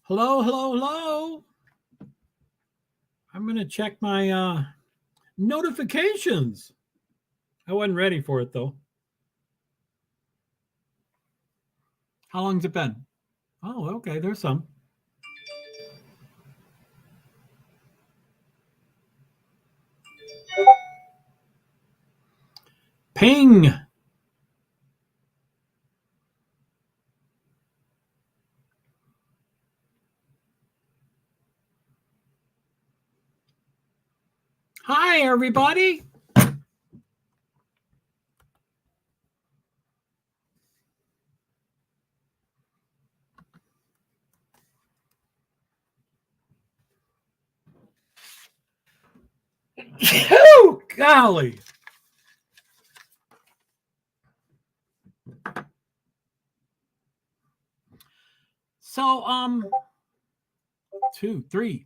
Hello, hello, hello. I'm going to check my notifications. I wasn't ready for it, though. How long's it been? Oh, okay, there's some. Ping. Hi, everybody. Oh, golly. So, 2, 3.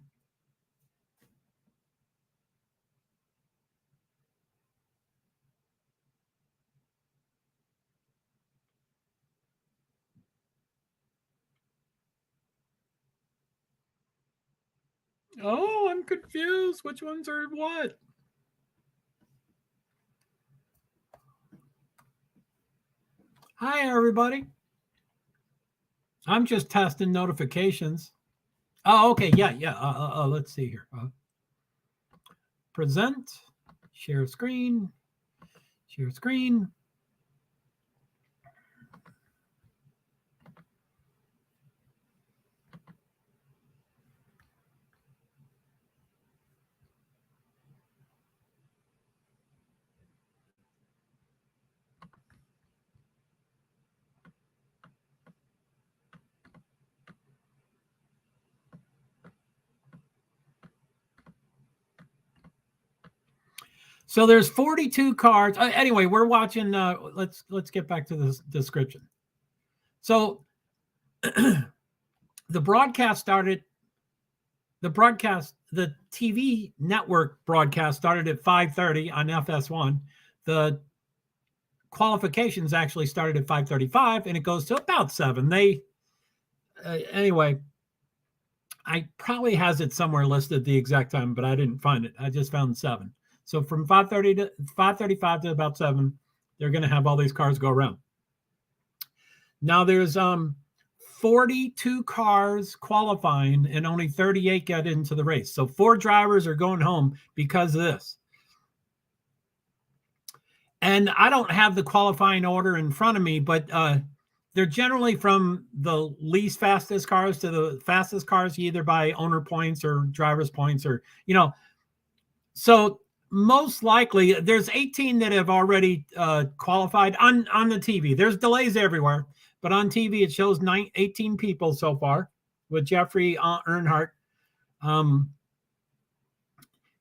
Oh, I'm confused. Which ones are what? Hi, everybody. I'm just testing notifications. Oh, okay. Yeah. Let's see here. Present, share screen. So there's 42 cards. Anyway, we're watching. Let's get back to the description. So the broadcast started. The TV network broadcast started at 5:30 on FS1. The qualifications actually started at 5:35, and it goes to about 7. Anyway. I probably has it somewhere listed the exact time, but I didn't find it. I just found 7. So from 5:30 to 5:35 to about 7, they're going to have all these cars go around. Now there's 42 cars qualifying and only 38 get into the race. So 4 drivers are going home because of this. And I don't have the qualifying order in front of me, but they're generally from the least fastest cars to the fastest cars, either by owner points or driver's points, or, so most likely there's 18 that have already qualified on the TV. There's delays everywhere, but on TV it shows 18 people so far with Jeffrey Earnhardt.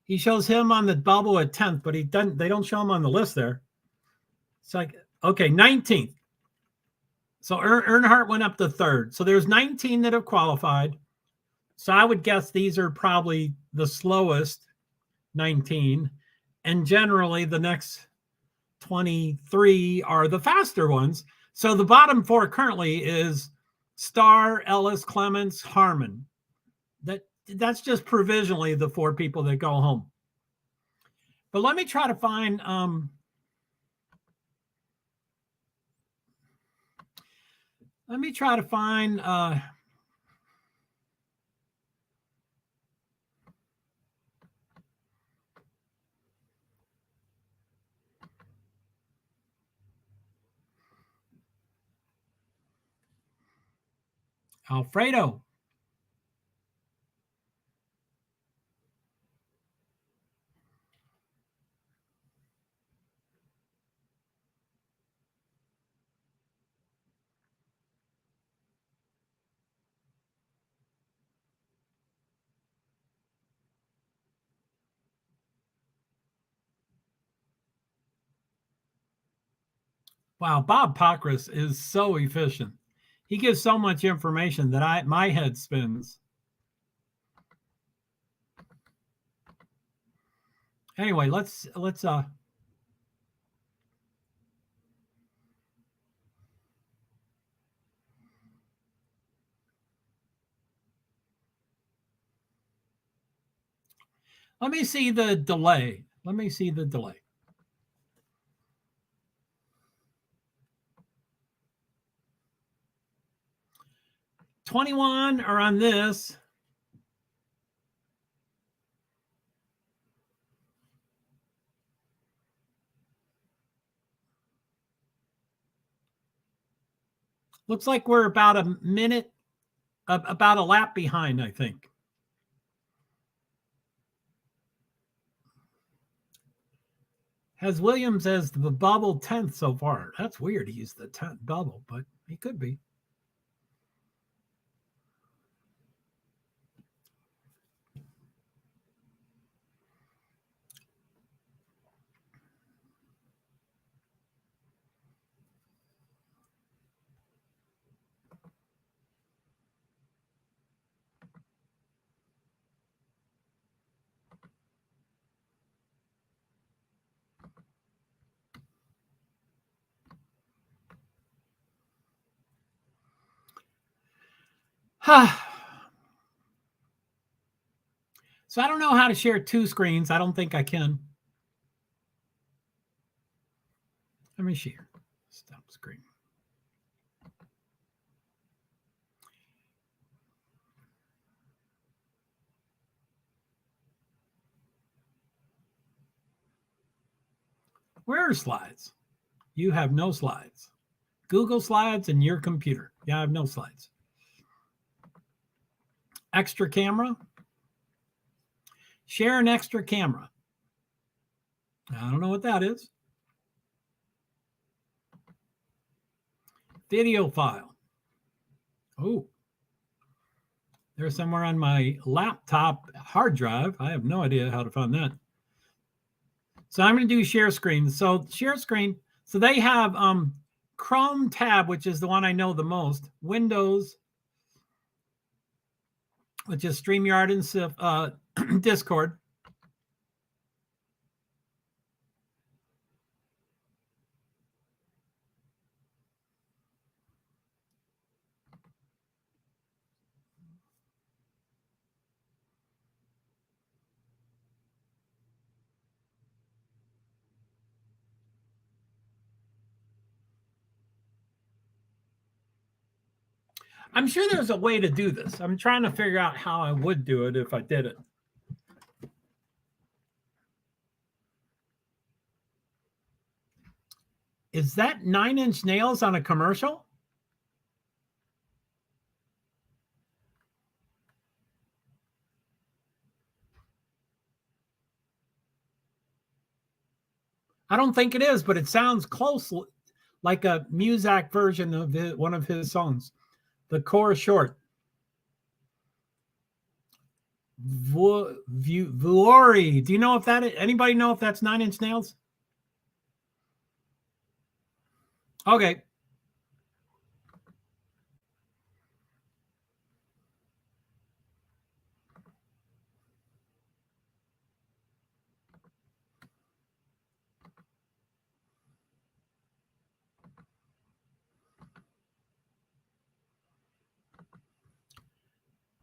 He shows him on the bubble at 10th, but they don't show him on the list there. It's like, okay, 19th. So Earnhardt went up to 3rd. So there's 19 that have qualified. So I would guess these are probably the slowest 19. And generally the next 23 are the faster ones. So the bottom 4 currently is Starr, Ellis, Clements, Harmon. That's just provisionally the 4 people that go home. But let me try to find Alfredo. Wow, Bob Pockris is so efficient. He gives so much information that my head spins. Anyway, let's Let me see the delay. Let me see the delay. $21 are on this. Looks like we're about a minute, about a lap behind, I think. Has Williams as the bubble 10th so far. That's weird. He's the 10th bubble, but he could be. So I don't know how to share two screens. I don't think I can. Let me share. Stop screen. Where are slides? You have no slides. Google Slides and your computer. Yeah, I have no slides. Extra camera. Share an extra camera. I don't know what that is. Video file. Oh, they're somewhere on my laptop hard drive. I have no idea how to find that. So I'm going to do share screen. So share screen. So they have Chrome tab, which is the one I know the most. Windows, which is StreamYard and Discord. I'm sure there's a way to do this. I'm trying to figure out how I would do it if I did it. Is that 9 Inch Nails on a commercial? I don't think it is, but it sounds close, like a Muzak version of one of his songs. The Core Short. Vuori. Do you know if that is, anybody know if that's 9 Inch Nails? Okay.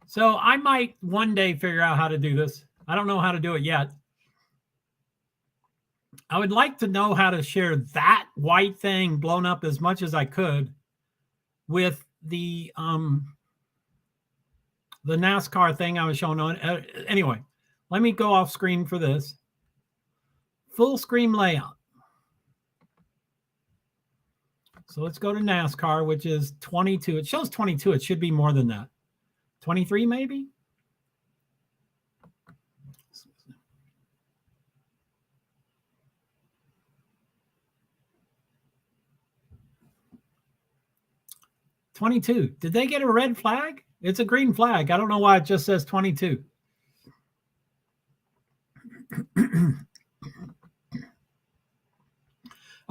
So I might one day figure out how to do this. I don't know how to do it yet. I would like to know how to share that white thing blown up as much as I could with the NASCAR thing I was showing on. Anyway, let me go off screen for this. Full screen layout. So let's go to NASCAR, which is 22. It shows 22. It should be more than that. 23 maybe? $22. Did they get a red flag? It's a green flag. I don't know why it just says 22.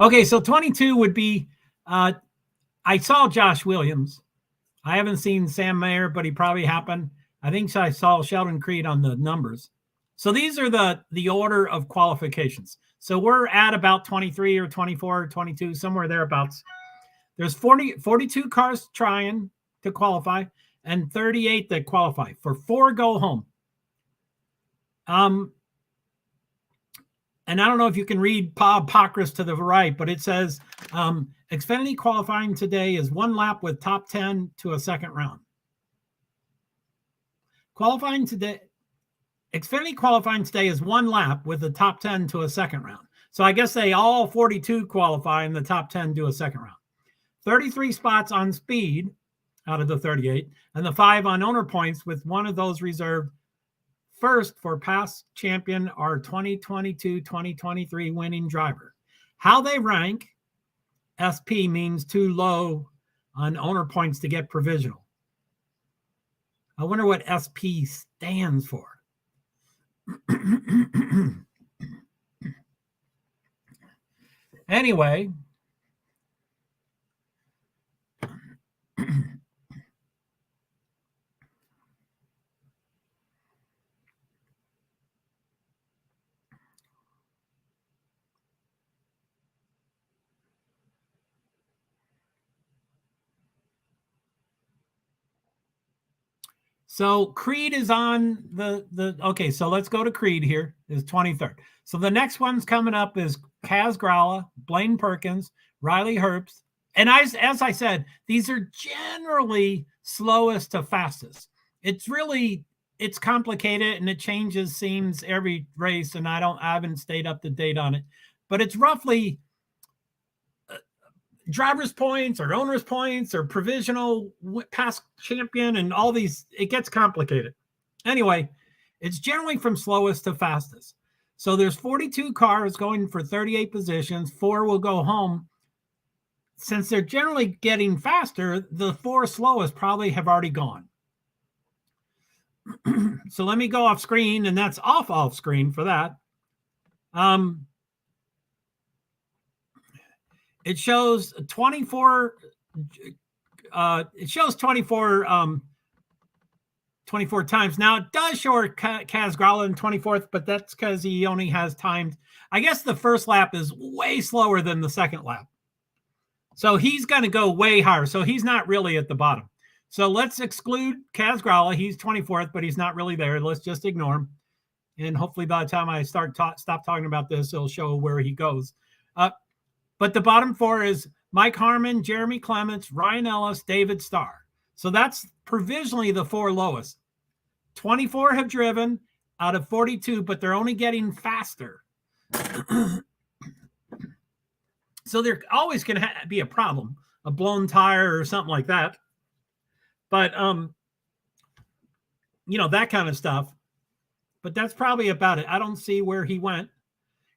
Okay, so 22 would be, I saw Josh Williams. I haven't seen Sam Mayer, but he probably happened. I think I saw Sheldon Creed on the numbers. So these are the order of qualifications. So we're at about 23 or 24 or 22, somewhere thereabouts. There's 42 cars trying to qualify and 38 that qualify. For 4 go home. and I don't know if you can read Pocris to the right, but it says Xfinity qualifying today is one lap with top 10 to a second round. Xfinity qualifying today is one lap with the top 10 to a second round. So I guess they all 42 qualify and the top 10 do a second round. 33 spots on speed out of the 38, and the 5 on owner points, with one of those reserved first for past champion or 2022-2023 winning driver. How they rank, SP means too low on owner points to get provisional. I wonder what SP stands for. Anyway, so Creed is on the okay, so let's go to Creed here, is 23rd. So the next one's coming up is Kaz Gralla, Blaine Perkins, Riley Herbst. And as I said, these are generally slowest to fastest. It's complicated and it changes seems every race, and I haven't stayed up to date on it. But it's roughly driver's points or owner's points or provisional past champion and all these. It gets complicated. Anyway, it's generally from slowest to fastest. So there's 42 cars going for 38 positions. 4 will go home. Since they're generally getting faster, the 4 slowest probably have already gone. So let me go off screen, and that's off screen for that. It shows 24. It shows 24. 24 times. Now it does show Kaz Gralla in 24th, but that's because he only has timed. I guess the first lap is way slower than the second lap. So he's going to go way higher. So he's not really at the bottom. So let's exclude Kaz Gralla. He's 24th, but he's not really there. Let's just ignore him. And hopefully by the time I stop talking about this, it'll show where he goes. But the bottom 4 is Mike Harmon, Jeremy Clements, Ryan Ellis, David Starr. So that's provisionally the 4 lowest. 24 have driven out of 42, but they're only getting faster. So they're always going to be a problem, a blown tire or something like that. But, that kind of stuff. But that's probably about it. I don't see where he went.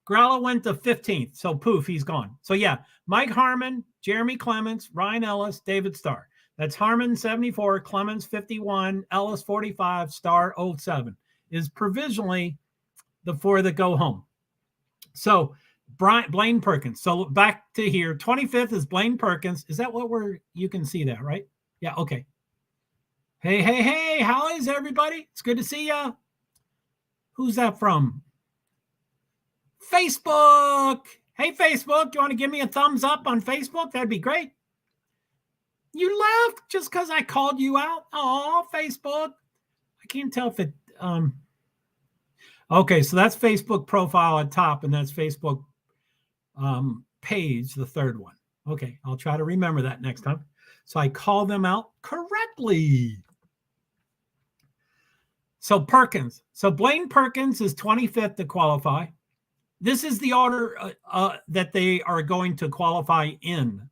Gralla went to 15th. So poof, he's gone. So yeah, Mike Harmon, Jeremy Clements, Ryan Ellis, David Starr. That's Harmon 74, Clements 51, Ellis 45, Starr 07 is provisionally the 4 that go home. So Blaine Perkins. So back to here. 25th is Blaine Perkins. Is that what you can see that, right? Yeah, okay. Hey, how is everybody? It's good to see ya. Who's that from? Facebook. Hey, Facebook, you want to give me a thumbs up on Facebook? That'd be great. You left just because I called you out? Oh, Facebook. I can't tell if it... Okay, so that's Facebook profile at top, and that's Facebook page, the third one. Okay, I'll try to remember that next time. So I call them out correctly. So Perkins. So Blaine Perkins is 25th to qualify. This is the order that they are going to qualify in.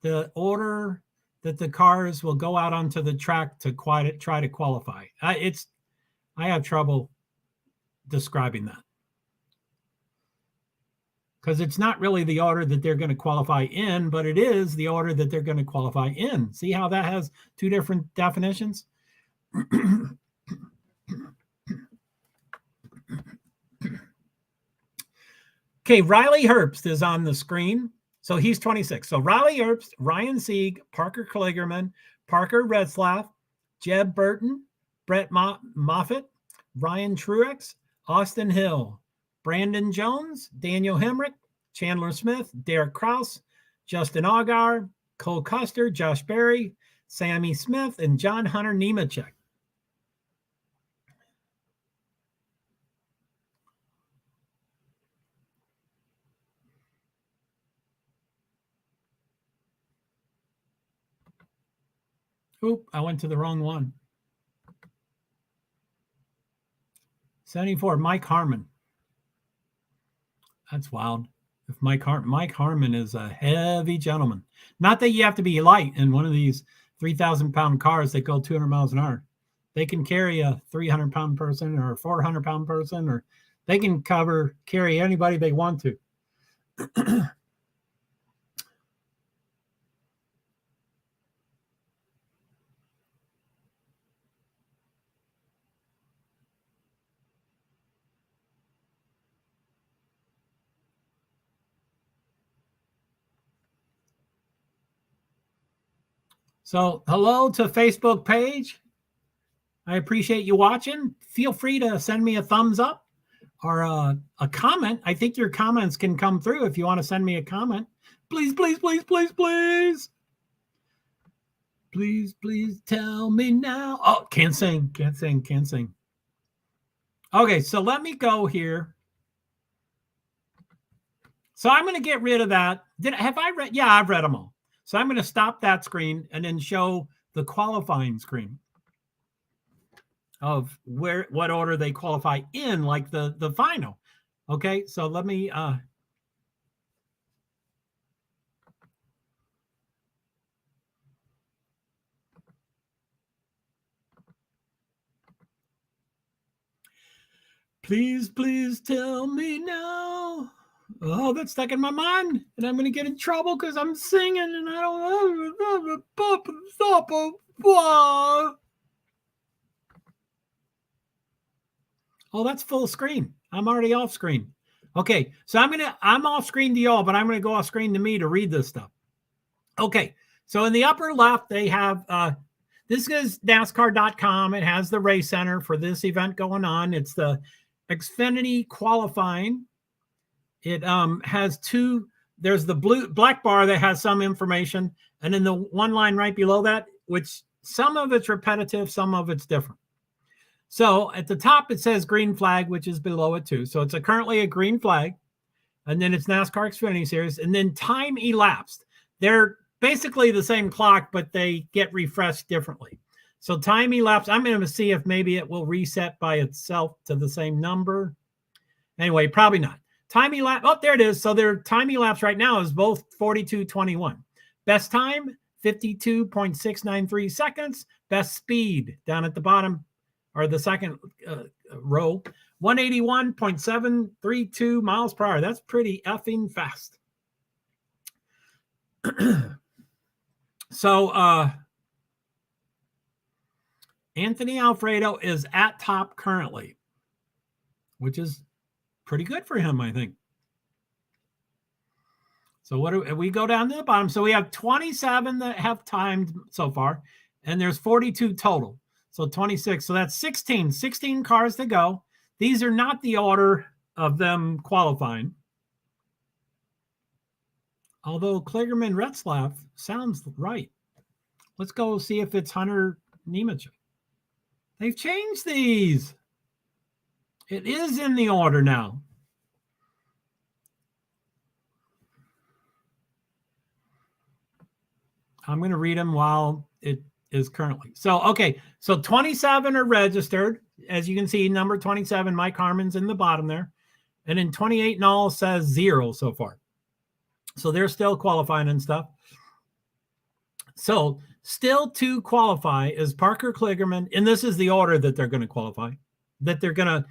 The order that the cars will go out onto the track to try to qualify. I have trouble describing that. Because it's not really the order that they're going to qualify in, but it is the order that they're going to qualify in. See how that has 2 different definitions? Okay, Riley Herbst is on the screen. So he's 26. So Riley Herbst, Ryan Sieg, Parker Kligerman, Parker Retzlaff, Jeb Burton, Brett Moffitt, Ryan Truex, Austin Hill, Brandon Jones, Daniel Hemrick, Chandler Smith, Derek Kraus, Justin Allgaier, Cole Custer, Josh Berry, Sammy Smith, and John Hunter Nemechek. Oop, I went to the wrong one. 74, Mike Harmon. That's wild. If Mike Harmon is a heavy gentleman. Not that you have to be light in one of these 3,000-pound cars that go 200 miles an hour. They can carry a 300-pound person or a 400-pound person, or they can carry anybody they want to. So hello to Facebook page. I appreciate you watching. Feel free to send me a thumbs up or a comment. I think your comments can come through if you want to send me a comment. Please, please, please, please, please. Please, please tell me now. Oh, can't sing. Okay, so let me go here. So I'm going to get rid of that. Have I read? Yeah, I've read them all. So I'm going to stop that screen and then show the qualifying screen of what order they qualify in, like the final. Okay, so let me please, please tell me now. Oh, that's stuck in my mind, and I'm going to get in trouble because I'm singing and I don't know. Oh, that's full screen. I'm already off screen. Okay, so I'm off screen to y'all, but I'm going to go off screen to me to read this stuff. Okay, so in the upper left, they have, this is NASCAR.com. It has the race center for this event going on. It's the Xfinity qualifying. It has there's the black bar that has some information, and then the one line right below that, which some of it's repetitive, some of it's different. So at the top, it says green flag, which is below it too. So it's currently a green flag, and then it's NASCAR Xfinity Series, and then time elapsed. They're basically the same clock, but they get refreshed differently. So time elapsed, I'm going to see if maybe it will reset by itself to the same number. Anyway, probably not. Time elapsed. Oh, there it is. So their time elapsed right now is both 42:21. Best time, 52.693 seconds. Best speed down at the bottom, or the second row, 181.732 miles per hour. That's pretty effing fast. So Anthony Alfredo is at top currently, which is pretty good for him, I think. So we go down to the bottom. So we have 27 that have timed so far, and there's 42 total. So 26. So that's 16 cars to go. These are not the order of them qualifying. Although Kligerman Retzlaff sounds right. Let's go see if it's Hunter Nemechek. They've changed these. It is in the order now. I'm going to read them while it is currently. So, okay. So 27 are registered. As you can see, number 27, Mike Harmon's in the bottom there. And then 28 and all says 0 so far. So they're still qualifying and stuff. So still to qualify is Parker Kligerman. And this is the order that they're going to qualify, that they're going to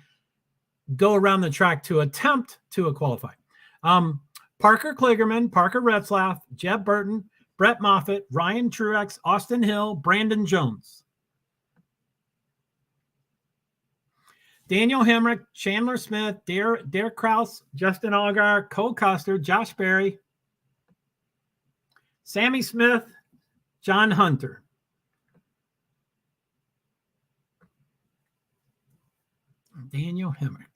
go around the track to attempt to qualify. Parker Kligerman, Parker Retzlaff, Jeb Burton, Brett Moffitt, Ryan Truex, Austin Hill, Brandon Jones, Daniel Hemrick, Chandler Smith, Derek Kraus, Justin Allgaier, Cole Custer, Josh Berry, Sammy Smith, John Hunter. Daniel Hemrick.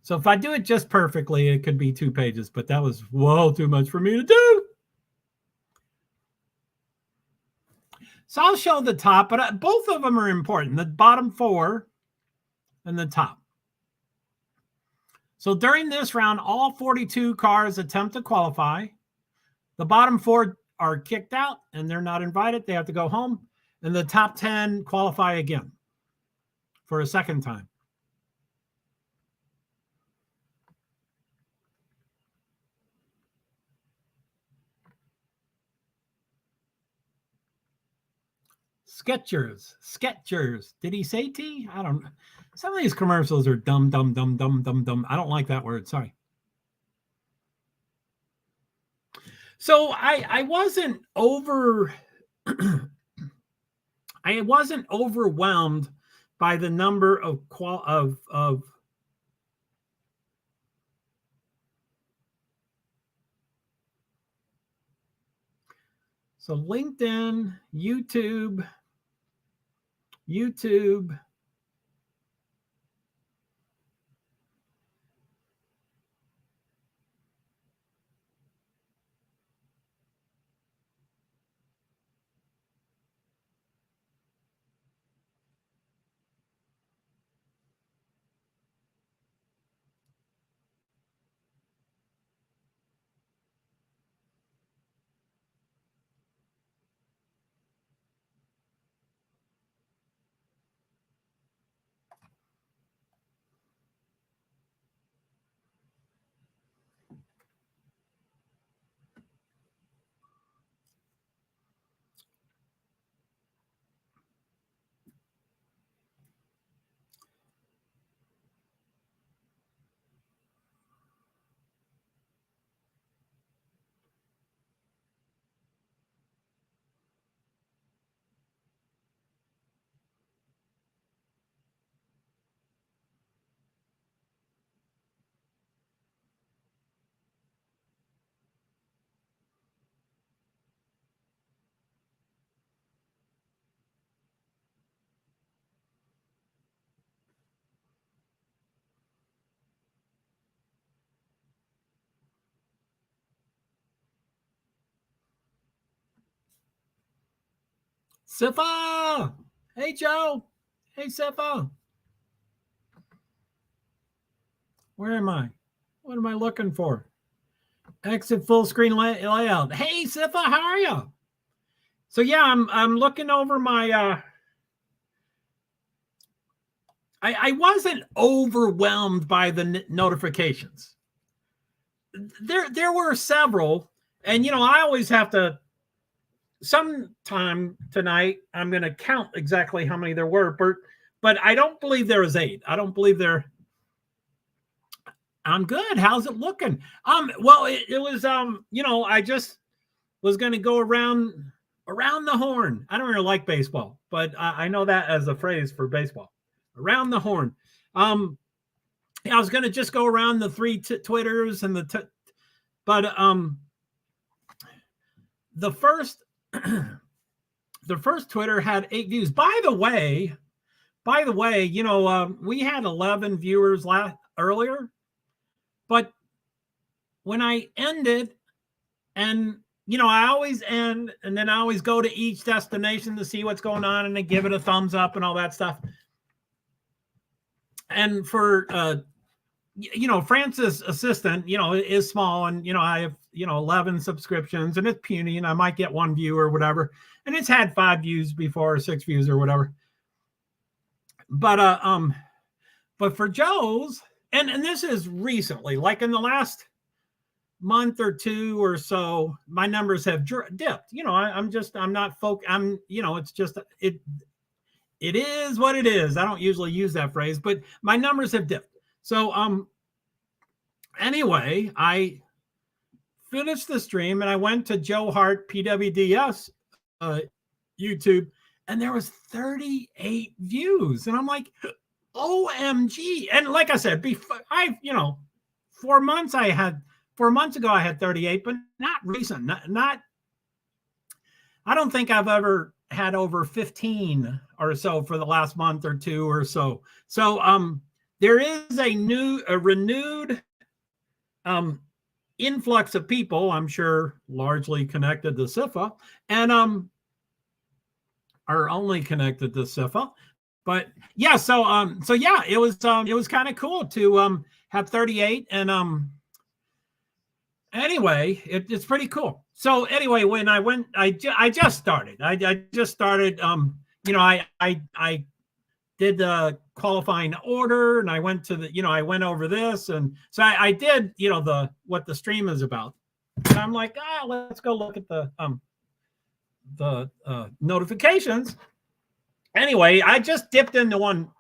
So if I do it just perfectly, it could be 2 pages, but that was too much for me to do. So I'll show the top, but both of them are important. The bottom 4 and the top. So during this round, all 42 cars attempt to qualify. The bottom 4 are kicked out and they're not invited. They have to go home. And the top 10 qualify again for a second time. Skechers. Did he say T? I don't know. Some of these commercials are dumb. I don't like that word. Sorry. So I wasn't I wasn't overwhelmed by the number of so LinkedIn, YouTube. Sifa! Hey, Joe. Hey, Sifa. Where am I? What am I looking for? Exit full screen layout. Hey, Sifa, how are you? So yeah, I'm looking over my. I wasn't overwhelmed by the notifications. There were several, and I always have to. Sometime tonight, I'm going to count exactly how many there were, but I don't believe there was 8. I don't believe there. I'm good. How's it looking? Well, it was, I just was going to go around the horn. I don't really like baseball, but I know that as a phrase for baseball. Around the horn. I was going to just go around the 3 Twitters and but the first Twitter had 8 views. By the way, we had 11 viewers earlier, but when I ended, and I always end, and then I always go to each destination to see what's going on, and then give it a thumbs up and all that stuff. And for Francis' assistant, is small, and I have 11 subscriptions, and it's puny, and I might get 1 view or whatever, and it's had 5 views before, or 6 views or whatever. But for Joe's, and this is recently, like in the last month or 2 or so, my numbers have dipped. I'm not it's just it is what it is. I don't usually use that phrase, but my numbers have dipped. So anyway, I finished the stream and I went to JoeHart PwD's YouTube, and there was 38 views, and I'm like, OMG. And like I said, before 4 months ago I had 38, but not recent. Not I don't think I've ever had over 15 or so for the last month or 2 or so. So there is a renewed influx of people, I'm sure largely connected to SIFA, and are only connected to SIFA. But yeah, so yeah, it was kind of cool to have 38, and anyway, it's pretty cool. So anyway, when I went, I just started. I just started. I did the qualifying order, and I went to the, I went over this, and so I did, what the stream is about. And I'm like, let's go look at the notifications. Anyway, I just dipped into one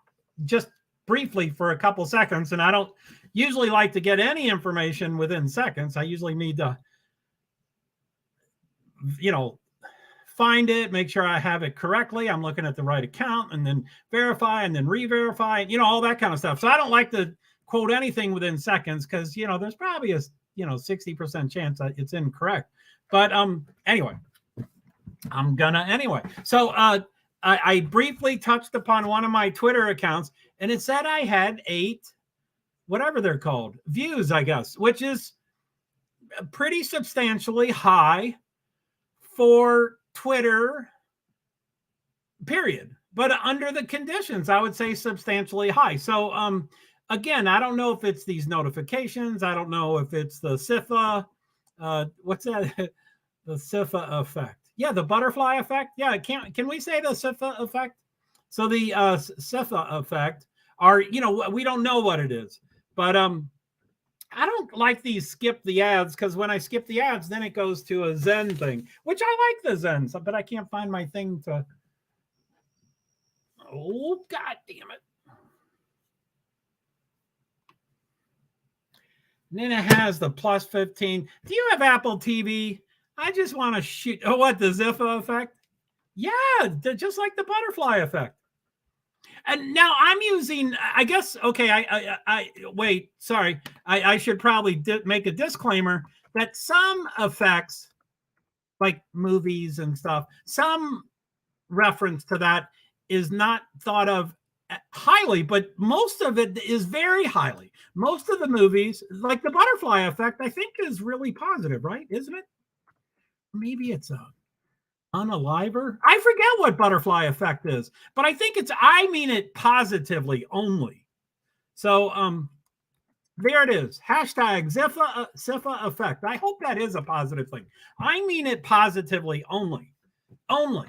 just briefly for a couple seconds, and I don't usually like to get any information within seconds. I usually need to, find it, make sure I have it correctly. I'm looking at the right account, and then verify, and then re-verify, all that kind of stuff. So I don't like to quote anything within seconds, because, there's probably a, 60% chance that it's incorrect. But anyway, I'm gonna anyway. So I briefly touched upon one of my Twitter accounts, and it said I had 8, whatever they're called, views, I guess, which is pretty substantially high for Twitter, period. But under the conditions, I would say substantially high. So again, I don't know if it's these notifications. I don't know if it's the SIFA. What's that? The SIFA effect. Yeah, the butterfly effect. Yeah, can we say the SIFA effect? So the SIFA effect are, we don't know what it is. But I don't like these skip the ads, because when I skip the ads, then it goes to a Zen thing, which I like the Zen, but I can't find my thing to. Oh, God damn it. And then it has the plus 15. Do you have Apple TV? I just want to shoot. Oh, what, the Ziffa effect? Yeah, just like the butterfly effect. And now I'm using, I guess, okay, I wait, sorry. I should probably make a disclaimer that some effects, like movies and stuff, some reference to that is not thought of highly, but most of it is very highly. Most of the movies, like the butterfly effect, I think is really positive, right? Isn't it? Maybe it's a unaliver. I forget what butterfly effect is, but I think I mean it positively only. So there it is. Hashtag Ziffa effect. I hope that is a positive thing. I mean it positively only. Only.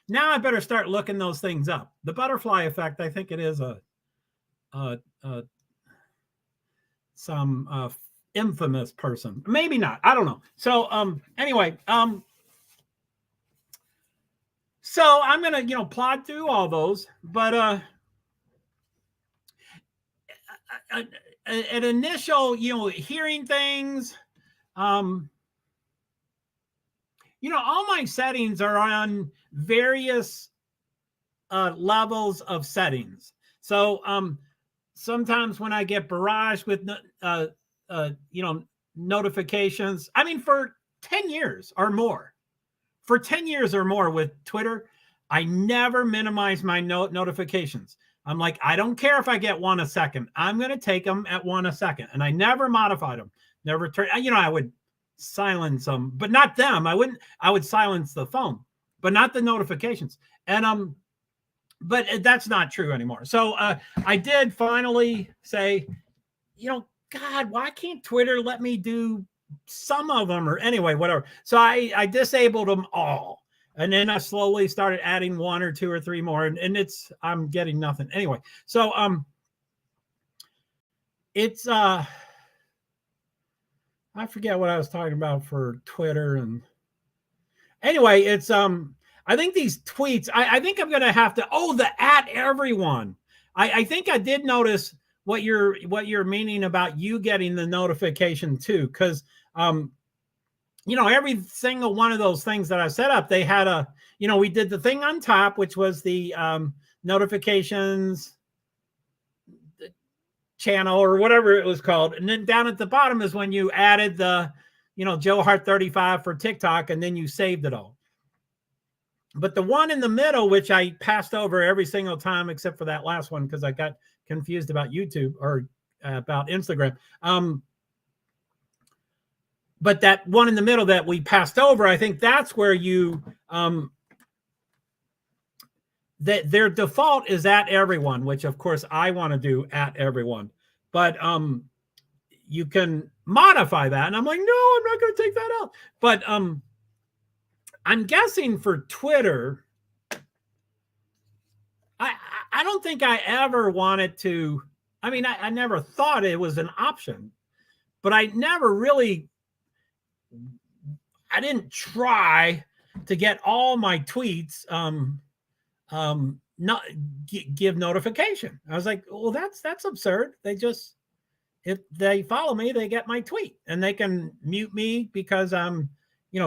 Now I better start looking those things up. The butterfly effect, I think it is some infamous person. Maybe not. I don't know. So anyway, so I'm gonna plod through all those, but an initial hearing things, all my settings are on various levels of settings. So sometimes when I get barraged with notifications, I mean, for 10 years or more. For 10 years or more with Twitter, I never minimize my notifications. I'm like, I don't care if I get 1 a second. I'm going to take them at 1 a second. And I never modified them. Never turn. I would silence them, but not them. I would silence the phone, but not the notifications. And but that's not true anymore. So I did finally say, God, why can't Twitter let me do some of them, or anyway, whatever. So I disabled them all, and then I slowly started adding 1 or 2 or 3 more, and I'm getting nothing anyway. So it's I forget what I was talking about for Twitter, and anyway, it's I think these tweets, I think I'm gonna have to the @everyone. I think I did notice what you're meaning about you getting the notification too, because every single one of those things that I set up, they had we did the thing on top, which was the notifications channel or whatever it was called. And then down at the bottom is when you added the, JoeHart 35 for TikTok, and then you saved it all. But the one in the middle, which I passed over every single time, except for that last one, because I got confused about YouTube or about Instagram. But that one in the middle that we passed over, I think that's where you their default is at everyone, which of course I want to do at everyone. But you can modify that. And I'm like, no, I'm not going to take that out. But I'm guessing for Twitter, I don't think I ever wanted to. I mean, I never thought it was an option, but I never really, I didn't try to get all my tweets not give notification. I was like, well, that's absurd. They just, if they follow me, they get my tweet, and they can mute me because I'm,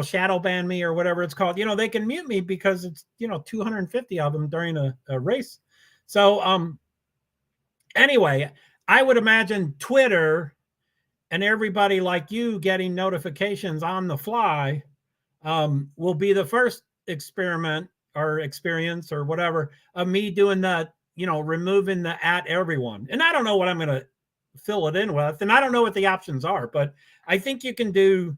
shadow ban me or whatever it's called. They can mute me because it's, 250 of them during a race. So anyway, I would imagine Twitter and everybody like you getting notifications on the fly will be the first experiment or experience or whatever of me doing that, removing the at everyone. And I don't know what I'm going to fill it in with, and I don't know what the options are, but I think you can do,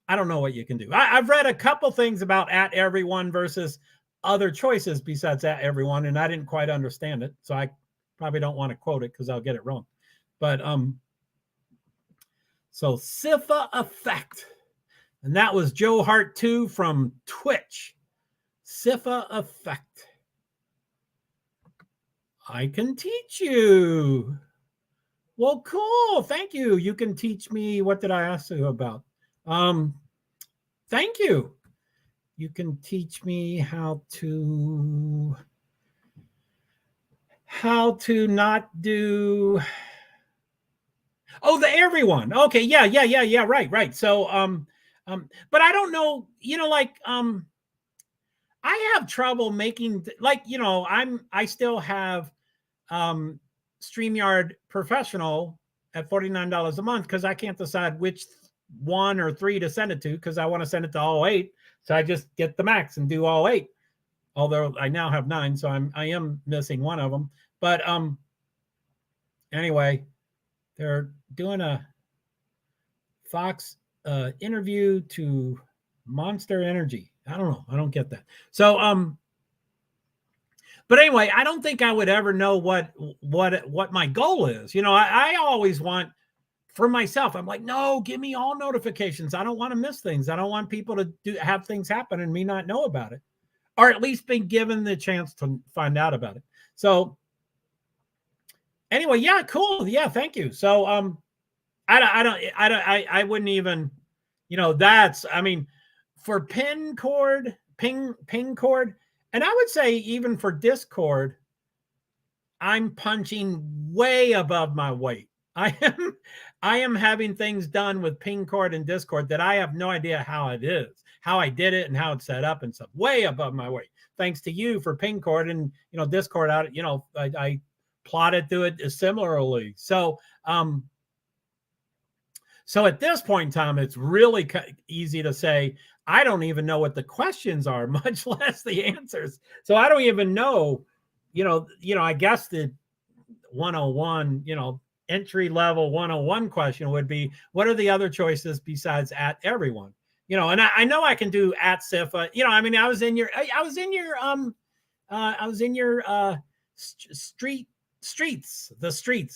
I don't know what you can do. I've read a couple things about at everyone versus other choices besides at everyone, and I didn't quite understand it, so I probably don't want to quote it because I'll get it wrong. But so Sifa effect, and that was JoeHart 2 from Twitch. Sifa effect. I can teach you. Well, cool. Thank you. You can teach me. What did I ask you about? Thank you. You can teach me how to not do. Oh, the everyone. Okay. Yeah. Right. So, but I don't know, I have trouble making, I still have, StreamYard Professional at $49 a month because I can't decide which 1 or 3 to send it to because I want to send it to all 8. So I just get the max and do all 8. Although I now have 9, so I am missing one of them. But anyway, they're doing a Fox interview to Monster Energy. I don't know. I don't get that. So but anyway, I don't think I would ever know what my goal is. I always want for myself. I'm like, no, give me all notifications. I don't want to miss things. I don't want people to have things happen and me not know about it, or at least be given the chance to find out about it. So anyway, yeah, cool. Yeah, thank you. So I wouldn't even, that's, I mean, for ping cord, and I would say even for Discord, I'm punching way above my weight. I am having things done with ping cord and Discord that I have no idea how it is, how I did it and how it's set up and stuff, way above my weight. Thanks to you for ping cord and, Discord out, I plotted through it similarly. So at this point in time, it's really easy to say, I don't even know what the questions are, much less the answers. So I don't even know, I guess the 101, entry level 101 question would be, what are the other choices besides at everyone? And I know I can do at Sifa, I mean, I was in your streets.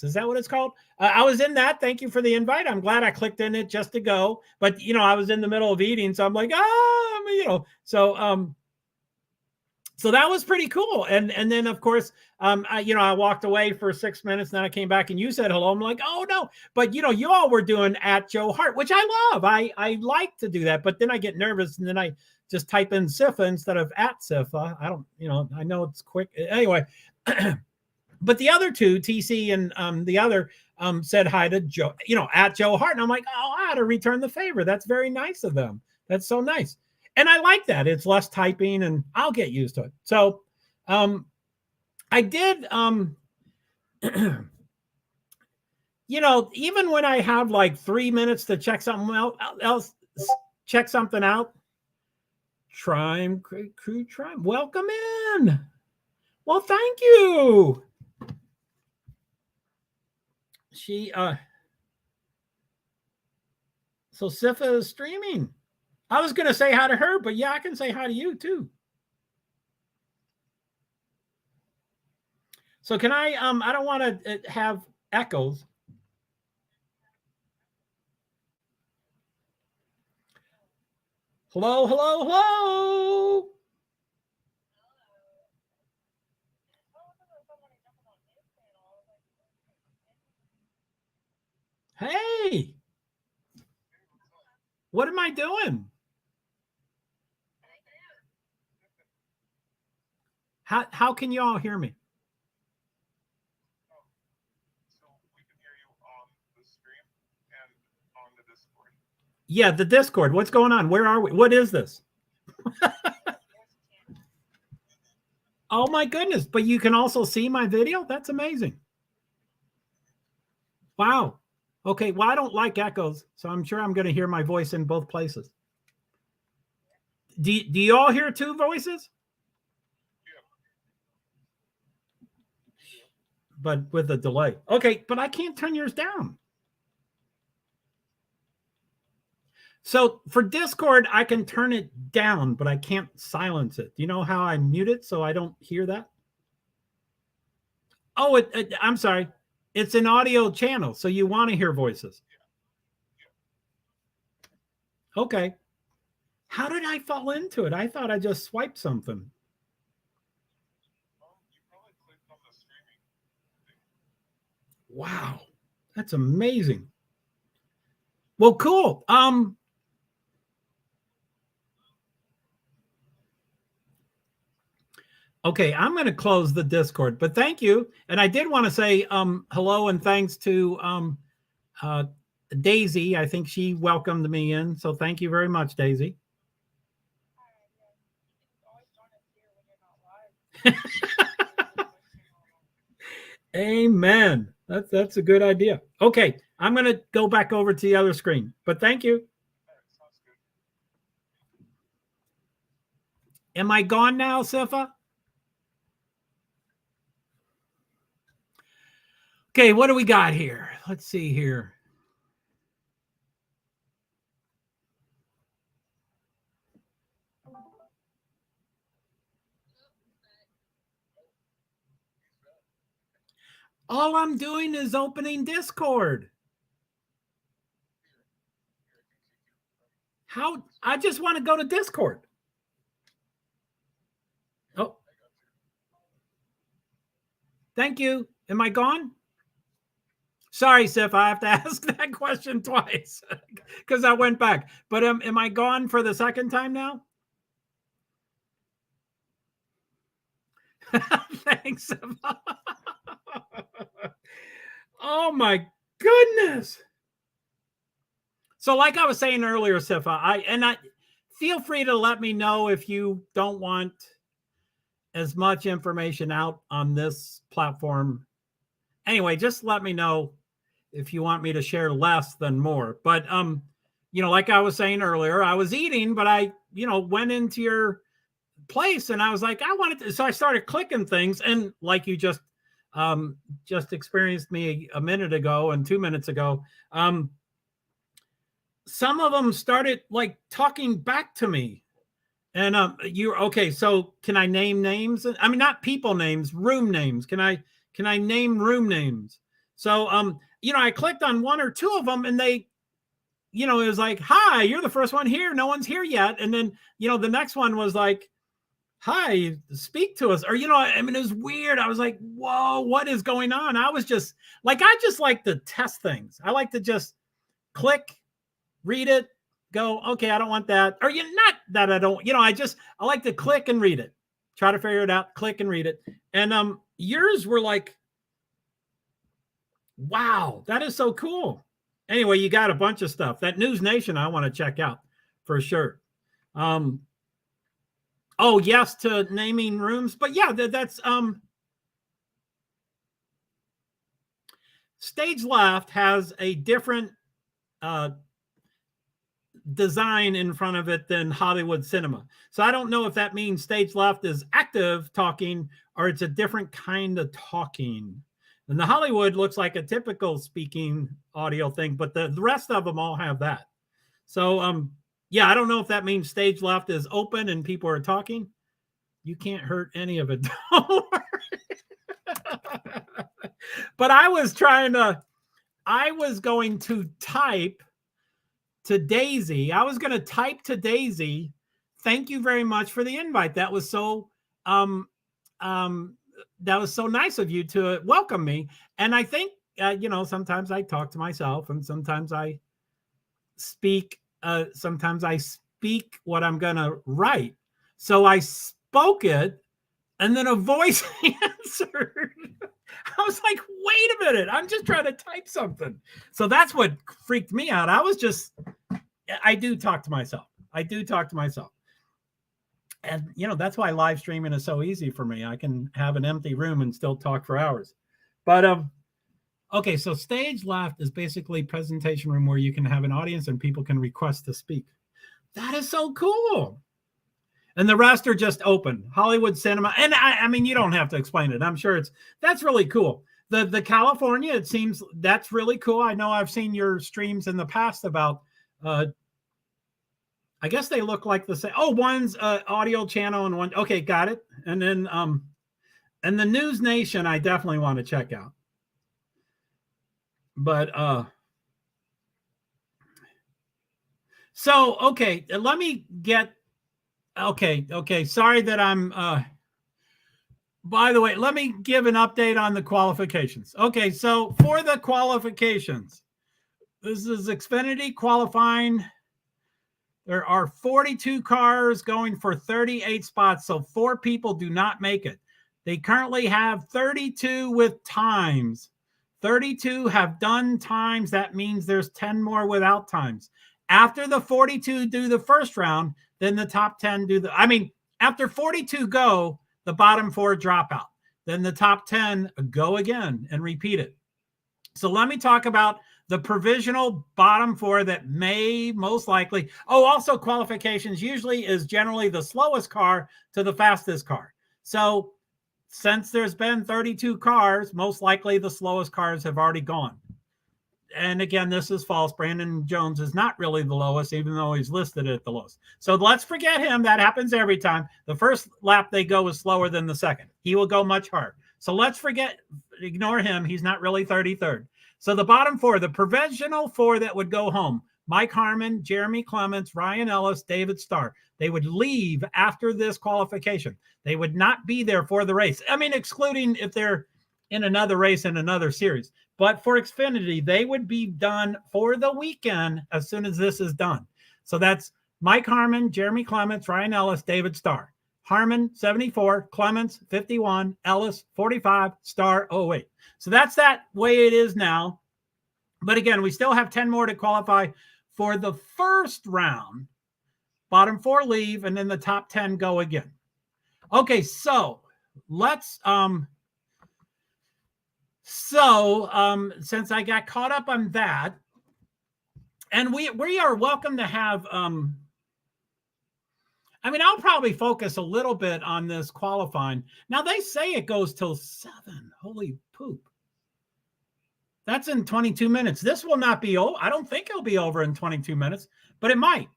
Is that what it's called? I was in that. Thank you for the invite. I'm glad I clicked in it just to go, but I was in the middle of eating, so I'm like, so that was pretty cool. And then of course, I walked away for 6 minutes, and then I came back and you said hello. I'm like, oh no, but you all were doing at JoeHart, which I love. I like to do that, but then I get nervous and then I just type in Sifa instead of at Sifa. I don't, I know it's quick anyway. But the other two, TC and the other, said hi to Joe, at JoeHart. And I'm like, oh, I ought to return the favor. That's very nice of them. That's so nice. And I like that. It's less typing and I'll get used to it. So I did, even when I have like 3 minutes to check something out, Trime, Crew Trime, welcome in. Well, thank you. So Sifa is streaming. I was going to say hi to her, but yeah, I can say hi to you too. So can I don't want to have echoes. Hello, hello, hello. Hey, what am I doing? How can you all hear me? So we can hear you on the stream and on the Discord. Yeah, the Discord. What's going on? Where are we? What is this? Oh my goodness. But you can also see my video? That's amazing. Wow. Okay. Well, I don't like echoes, so I'm sure I'm going to hear my voice in both places. Do you all hear two voices? But with a delay. Okay, but I can't turn yours down. So for Discord, I can turn it down, but I can't silence it. Do you know how I mute it so I don't hear that? Oh, I'm sorry. It's an audio channel, so you want to hear voices. Okay. How did I fall into it? I thought I just swiped something. You probably clicked on the streaming thing. Wow. That's amazing. Well, cool. Okay, I'm going to close the Discord, but thank you. And I did want to say hello and thanks to Daisy. I think she welcomed me in. So thank you very much, Daisy. Amen. That's a good idea. Okay, I'm going to go back over to the other screen, but thank you. Am I gone now, Sifa? Okay, what do we got here? Let's see here. All I'm doing is opening Discord. How? I just want to go to Discord. Oh. Thank you. Am I gone? Sorry, Sif, I have to ask that question twice because I went back. But am I gone for the second time now? Thanks. Oh my goodness. So like I was saying earlier, Sifa, I feel free to let me know if you don't want as much information out on this platform. Anyway, just let me know if you want me to share less than more. But like I was saying earlier, I was eating, but I, went into your place and I was like, I wanted to, so I started clicking things, and like you just experienced me a minute ago and 2 minutes ago, some of them started like talking back to me. And you're okay. So can I name names? I mean, not people names, room names. Can I name room names? So I clicked on one or two of them, and they, it was like, hi, you're the first one here. No one's here yet. And then, the next one was like, hi, speak to us. Or, I mean, it was weird. I was like, whoa, what is going on? I was just like, I just like to test things. I like to just click, read it, go, okay, I don't want that. Or not that I don't, I like to click and read it, try to figure it out, click and read it. And yours were like, wow, that is so cool. Anyway, you got a bunch of stuff. That News Nation I want to check out for sure. Oh, yes to naming rooms. But yeah, that's Stage Left has a different design in front of it than Hollywood Cinema. So I don't know if that means Stage Left is active talking or it's a different kind of talking. And the Hollywood looks like a typical speaking audio thing, but the rest of them all have that. So yeah, I don't know if that means Stage Left is open and people are talking. You can't hurt any of it. Don't worry. But I was going to type to Daisy. I was going to type to Daisy, thank you very much for the invite. That was so nice of you to welcome me. And I think, sometimes I talk to myself and sometimes I speak what I'm going to write. So I spoke it and then a voice answered. I was like, wait a minute, I'm just trying to type something. So that's what freaked me out. I do talk to myself. And, that's why live streaming is so easy for me. I can have an empty room and still talk for hours. But, okay, so stage left is basically presentation room where you can have an audience and people can request to speak. That is so cool. And the rest are just open. Hollywood Cinema. And I mean, you don't have to explain it. I'm sure that's really cool. The California, it seems that's really cool. I know I've seen your streams in the past about, I guess they look like the same. Oh, one's audio channel and one. Okay, got it. And then, and the News Nation, I definitely want to check out. But, so, okay, let me get, okay. Sorry that I'm, by the way, let me give an update on the qualifications. Okay, so for the qualifications, this is Xfinity qualifying. There are 42 cars going for 38 spots, so 4 people do not make it. They currently have 32 with times. 32 have done times. That means there's 10 more without times. After the 42 do the first round, then the top 10 after 42 go, the bottom 4 drop out. Then the top 10 go again and repeat it. So let me talk about the provisional bottom 4 that may most likely. Oh, also qualifications usually is generally the slowest car to the fastest car. So since there's been 32 cars, most likely the slowest cars have already gone. And again, this is false. Brandon Jones is not really the lowest, even though he's listed at the lowest. So let's forget him. That happens every time. The first lap they go is slower than the second. He will go much harder. So let's ignore him. He's not really 33rd. So the bottom 4, the provisional 4 that would go home, Mike Harmon, Jeremy Clements, Ryan Ellis, David Starr. They would leave after this qualification. They would not be there for the race. I mean, excluding if they're in another race in another series. But for Xfinity, they would be done for the weekend as soon as this is done. So that's Mike Harmon, Jeremy Clements, Ryan Ellis, David Starr. Harmon, 74, Clements, 51, Ellis, 45, Starr, 08. So that's that way it is now. But again, we still have 10 more to qualify for the first round. Bottom 4 leave, and then the top 10 go again. Okay, so let's... since I got caught up on that, and we are welcome to have, I'll probably focus a little bit on this qualifying. Now they say it goes till 7. Holy poop. That's in 22 minutes. This will not be over. I don't think it'll be over in 22 minutes, but it might.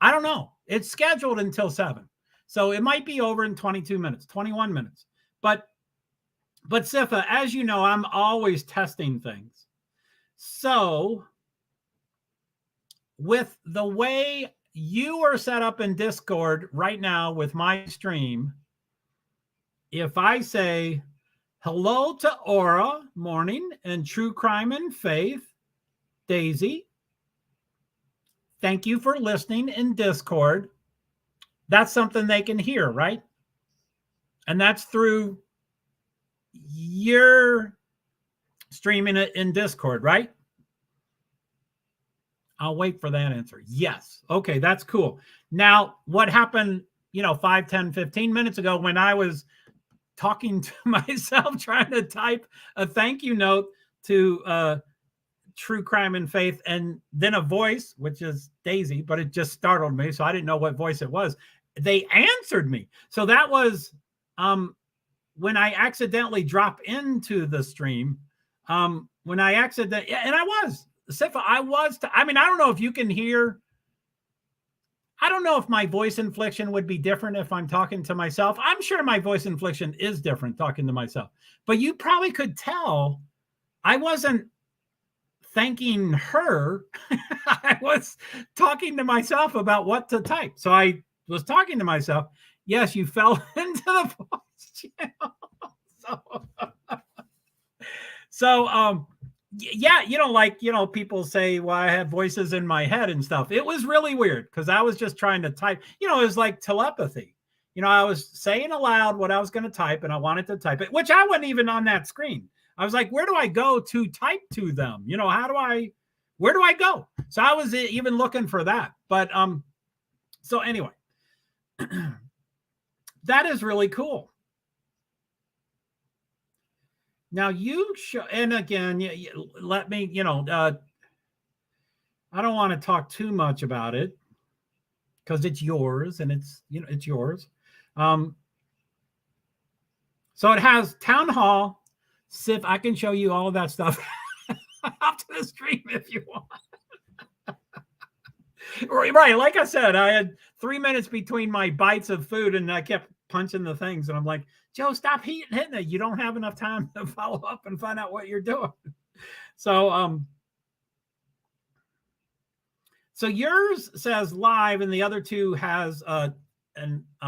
I don't know. It's scheduled until 7. So it might be over in 22 minutes, 21 minutes. But Sifa, as you know, I'm always testing things. So with the way you are set up in Discord right now with my stream, if I say hello to Aura, morning, and True Crime and Faith, Daisy, thank you for listening in Discord, that's something they can hear, right? And that's through you're streaming it in Discord, right? I'll wait for that answer. Yes. Okay, that's cool. Now, what happened, 5, 10, 15 minutes ago when I was talking to myself, trying to type a thank you note to True Crime and Faith, and then a voice, which is Daisy, but it just startled me, so I didn't know what voice it was. They answered me. So that was when I accidentally drop into the stream, when I accidentally, and I was, Sifa, I don't know if you can hear. I don't know if my voice inflection would be different if I'm talking to myself. I'm sure my voice inflection is different talking to myself, but you probably could tell I wasn't thanking her. I was talking to myself about what to type. So I was talking to myself. Yes, you fell into the voice channel. So, yeah, people say, well, I have voices in my head and stuff. It was really weird because I was just trying to type, it was like telepathy. I was saying aloud what I was going to type and I wanted to type it, which I wasn't even on that screen. I was like, where do I go to type to them? Where do I go? So I was even looking for that. But, so anyway, that is really cool. Now and again, let me, I don't want to talk too much about it because it's yours and it's yours. So it has town hall, SIF. I can show you all of that stuff after the stream if you want. Right. Like I said, I had 3 minutes between my bites of food and I kept punching the things. And I'm like, Joe, stop hitting it. You don't have enough time to follow up and find out what you're doing. So, so yours says live and the other two has a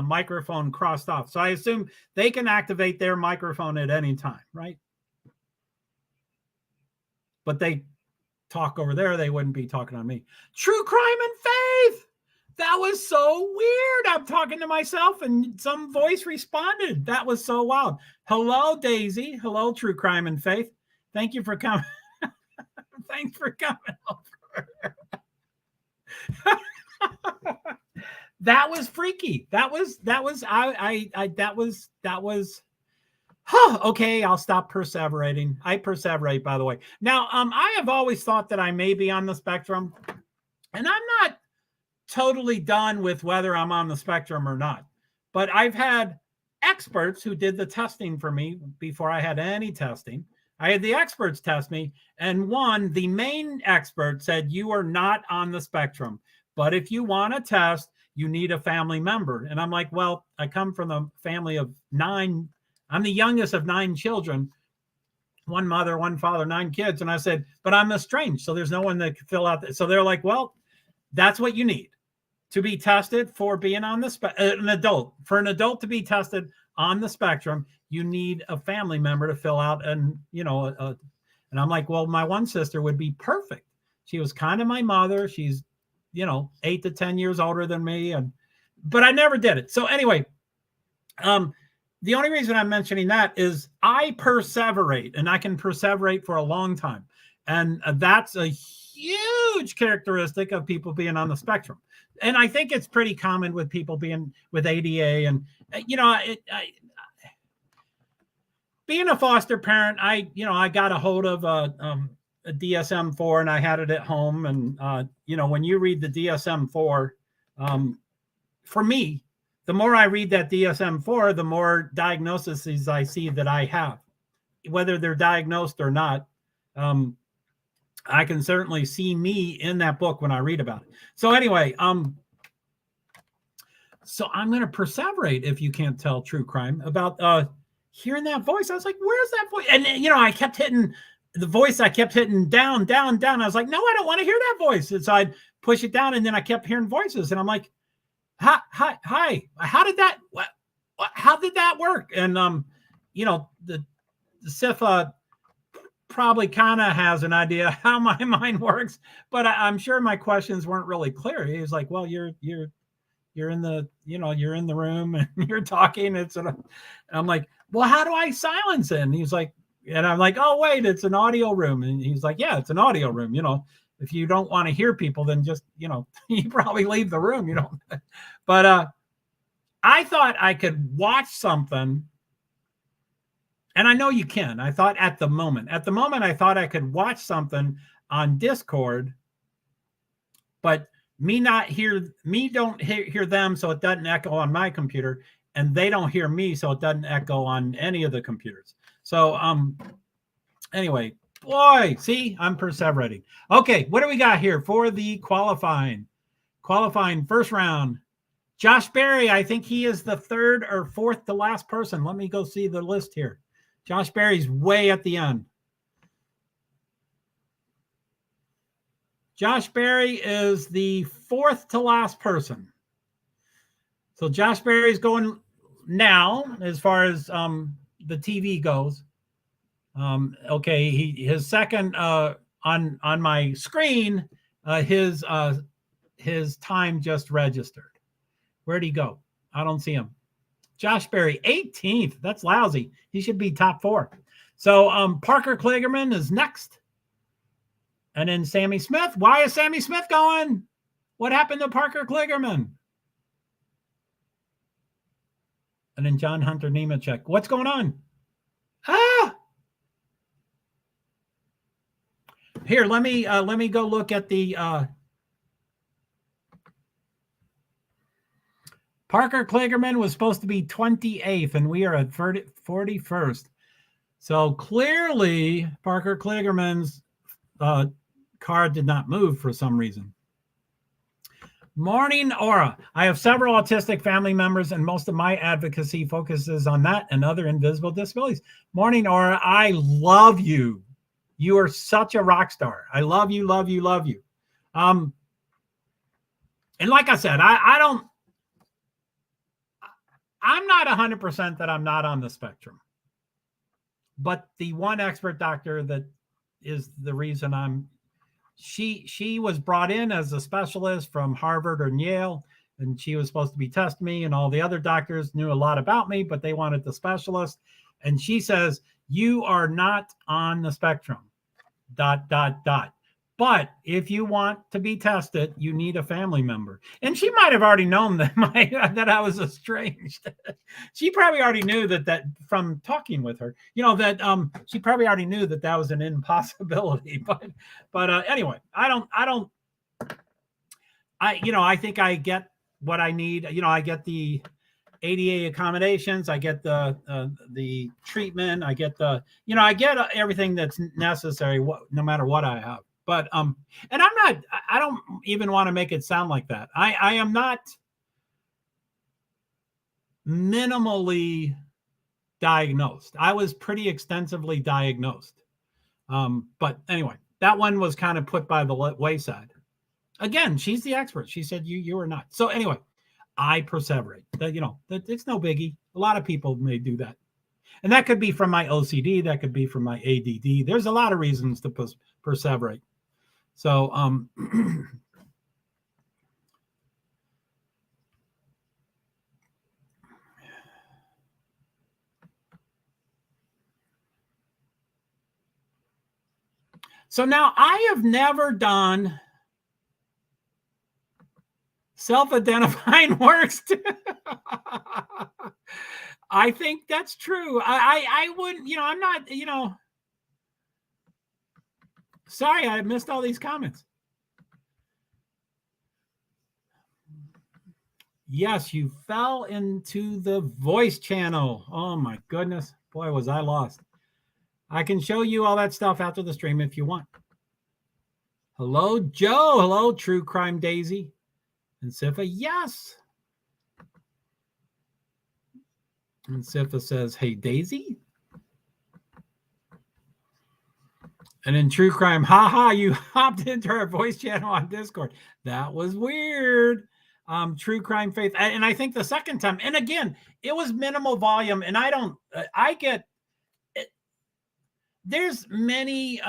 microphone crossed off. So I assume they can activate their microphone at any time, right? But they talk over there. They wouldn't be talking on me. True crime and faith. That was so weird. I'm talking to myself and some voice responded. That was so wild. Hello, Daisy. Hello, True Crime and Faith. Thank you for coming. Thanks for coming over. That was freaky. That was okay. I'll stop perseverating. I perseverate, by the way. Now, I have always thought that I may be on the spectrum, and I'm not totally done with whether I'm on the spectrum or not. But I've had experts who did the testing for me before I had any testing. I had the experts test me, and the main expert said, you are not on the spectrum. But if you want to test, you need a family member. And I'm like, well, I come from a family of 9. I'm the youngest of 9 children, 1 mother, 1 father, 9 kids. And I said, but I'm estranged. So there's no one that can fill out. So they're like, well, that's what you need to be tested for being on the an adult. For an adult to be tested on the spectrum, you need a family member to fill out. And, and I'm like, well, my one sister would be perfect. She was kind of my mother. She's, 8 to 10 years older than me. But I never did it. So anyway, the only reason I'm mentioning that is I perseverate, and I can perseverate for a long time. And that's a huge characteristic of people being on the spectrum. And I think it's pretty common with people being with ADA. And, being a foster parent, I got a hold of a DSM-4 and I had it at home. And, when you read the DSM-4, for me, the more I read that DSM-4, the more diagnoses I see that I have, whether they're diagnosed or not. I can certainly see me in that book when I read about it. So anyway, so I'm going to perseverate, if you can't tell, True Crime, about hearing that voice. I was like, where's that voice? And, I kept hitting the voice. I kept hitting down, down, down. I was like, no, I don't want to hear that voice. And so I'd push it down, and then I kept hearing voices. And I'm like, hi, how did that work? And, the SIF probably kind of has an idea how my mind works, but I'm sure my questions weren't really clear. He was like, well, you're in the, you're in the room and you're talking. I'm like, well, how do I silence it? And he's like, and I'm like, oh, wait, it's an audio room. And he's like, yeah, it's an audio room. If you don't want to hear people, then just, you probably leave the room, But I thought I could watch something. And I know you can. I thought at the moment, I thought I could watch something on Discord, but don't hear them, so it doesn't echo on my computer, and they don't hear me, so it doesn't echo on any of the computers. So anyway, boy, see, I'm perseverating. Okay, what do we got here for the qualifying Qualifying first round. Josh Berry, I think he is the third or fourth to last person. Let me go see the list here. Josh Berry's way at the end. Josh Berry is the fourth to last person. So Josh Berry's going now as far as the TV goes. Okay, his second on my screen, his time just registered. Where'd he go? I don't see him. Josh Berry, 18th. That's lousy. He should be top 4. So Parker Kligerman is next. And then Sammy Smith. Why is Sammy Smith going? What happened to Parker Kligerman? And then John Hunter Nemechek. What's going on? Here, let me go look at the Parker Kligerman was supposed to be 28th, and we are at 41st. So clearly, Parker Kligerman's card did not move for some reason. Morning Aura. I have several autistic family members, and most of my advocacy focuses on that and other invisible disabilities. Morning Aura, I love you. You are such a rock star. I love you, love you, love you. And like I said, I'm not 100% that I'm not on the spectrum. But the one expert doctor that is the reason she was brought in as a specialist from Harvard or Yale, and she was supposed to be testing me, and all the other doctors knew a lot about me, but they wanted the specialist. And she says, you are not on the spectrum, ... But if you want to be tested, you need a family member. And she might have already known that that I was estranged. She probably already knew that from talking with her, that she probably already knew that was an impossibility. But anyway, I think I get what I need. I get the ADA accommodations. I get the treatment. I get I get everything that's necessary, no matter what I have. But and I don't even want to make it sound like that. I am not minimally diagnosed. I was pretty extensively diagnosed. But anyway, that one was kind of put by the wayside. Again, she's the expert. She said you are not. So anyway, I perseverate. That it's no biggie. A lot of people may do that. And that could be from my OCD, that could be from my ADD. There's a lot of reasons to perseverate. So so now I have never done self-identifying works. I think that's true. I wouldn't, I'm not, sorry, I missed all these comments. Yes, you fell into the voice channel. Oh my goodness. Boy, was I lost. I can show you all that stuff after the stream if you want. Hello, Joe. Hello, True Crime Daisy. And Sifa, yes. And Sifa says, hey, Daisy. And in True Crime, haha, you hopped into our voice channel on Discord. That was weird. True Crime Faith. And I think the second time, and again, it was minimal volume. And I get, there's many,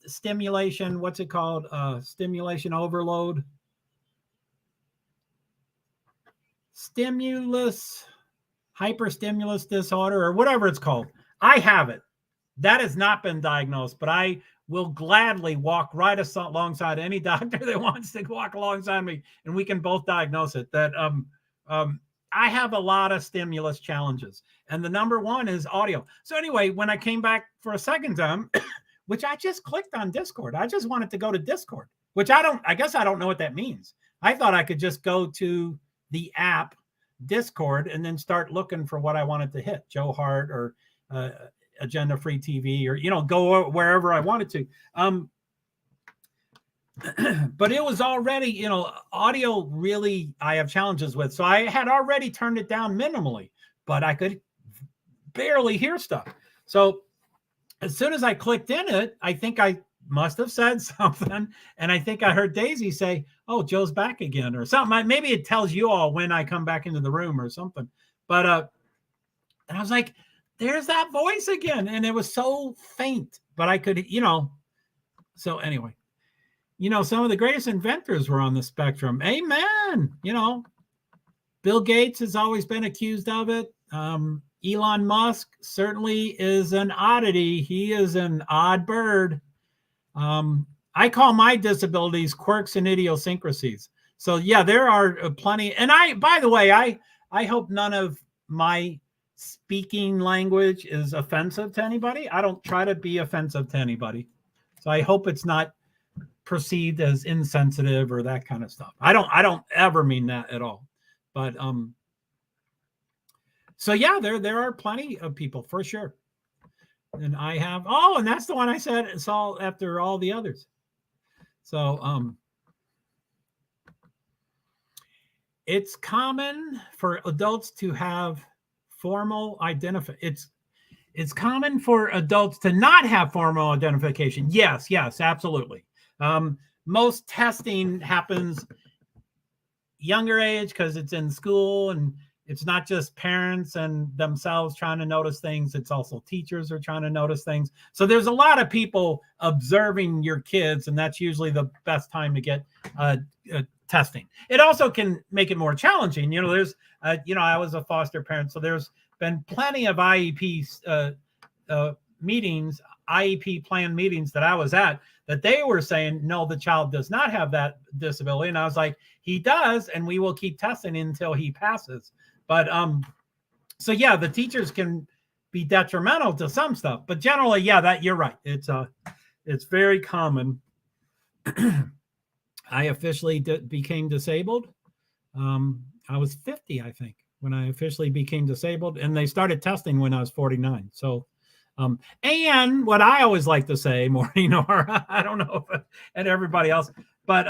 stimulation, what's it called? Stimulation overload. Hyperstimulus disorder, or whatever it's called. I have it. That has not been diagnosed, but I will gladly walk right alongside any doctor that wants to walk alongside me, and we can both diagnose it. That I have a lot of stimulus challenges, and the number one is audio. So anyway, when I came back for a second time, which I just clicked on Discord, I just wanted to go to Discord, which I guess I don't know what that means. I thought I could just go to the app Discord and then start looking for what I wanted to hit, JoeHart or Agenda Free TV, or go wherever I wanted to. but it was already, audio really I have challenges with. So I had already turned it down minimally, but I could barely hear stuff. So as soon as I clicked in it, I think I must have said something. And I think I heard Daisy say, "Oh, Joe's back again," or something. Maybe it tells you all when I come back into the room or something. But and I was like, there's that voice again. And it was so faint, but I could, so anyway, some of the greatest inventors were on the spectrum. Amen. Bill Gates has always been accused of it. Elon Musk certainly is an oddity. He is an odd bird. I call my disabilities quirks and idiosyncrasies. So yeah, there are plenty. And by the way, I hope none of my speaking language is offensive to anybody. I don't try to be offensive to anybody. So I hope it's not perceived as insensitive or that kind of stuff. I don't ever mean that at all. But so yeah, there are plenty of people for sure. And I have, and that's the one I said it's all after all the others. So it's common for adults to have formal identification. It's common for adults to not have formal identification. Yes, absolutely. Most testing happens younger age because it's in school, and it's not just parents and themselves trying to notice things. It's also teachers are trying to notice things. So there's a lot of people observing your kids, and that's usually the best time to get testing. It also can make it more challenging. There's, I was a foster parent, so there's been plenty of IEP meetings, IEP plan meetings that I was at, that they were saying, no, the child does not have that disability. And I was like, he does, and we will keep testing until he passes. But so yeah, the teachers can be detrimental to some stuff, but generally, yeah, that you're right. It's very common. I officially became disabled. I was 50, I think, when I officially became disabled, and they started testing when I was 49. So, and what I always like to say, Maureen, or I don't know if, and everybody else, but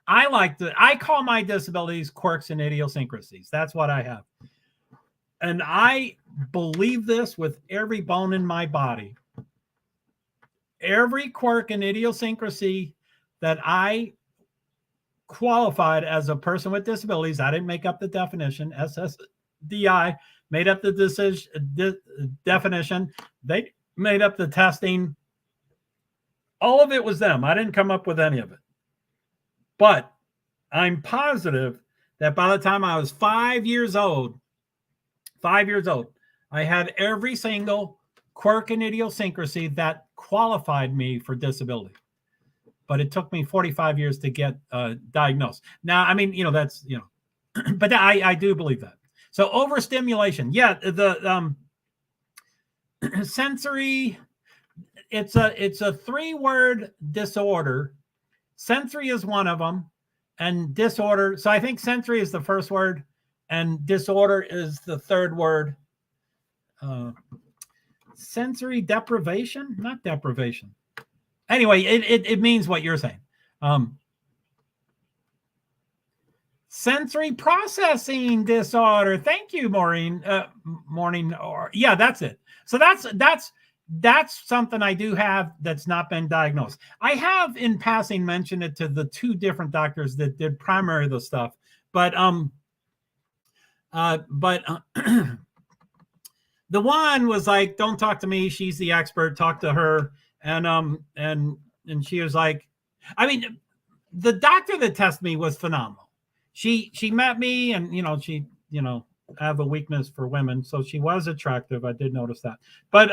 I call my disabilities quirks and idiosyncrasies. That's what I have. And I believe this with every bone in my body. Every quirk and idiosyncrasy that I qualified as a person with disabilities, I didn't make up the definition. SSDI made up the definition. They made up the testing. All of it was them. I didn't come up with any of it. But I'm positive that by the time I was 5 years old, I had every single quirk and idiosyncrasy that qualified me for disability. But it took me 45 years to get diagnosed. Now, I mean, that's, but I do believe that. So overstimulation. Yeah, the sensory, it's a 3-word disorder. Sensory is one of them, and disorder. So I think sensory is the first word, and disorder is the third word. Sensory deprivation, not deprivation. Anyway, it means what you're saying. Sensory processing disorder. Thank you, Maureen. Yeah, that's it. So that's something I do have that's not been diagnosed. I have in passing mentioned it to the 2 different doctors that did primary the stuff, but the one was like, don't talk to me. She's the expert. Talk to her. And she was like, I mean, the doctor that tested me was phenomenal. She met me, and she I have a weakness for women, so she was attractive. I did notice that. But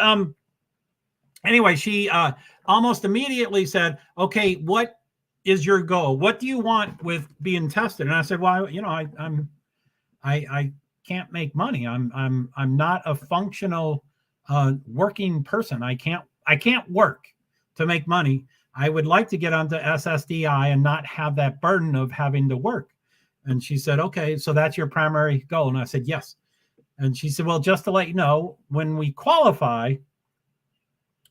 anyway, she almost immediately said, okay, what is your goal? What do you want with being tested? And I said, well, I can't make money. I'm not a functional working person. I can't work to make money. I would like to get onto SSDI and not have that burden of having to work. And she said, okay, so that's your primary goal. And I said, yes. And she said, well, just to let you know, when you qualify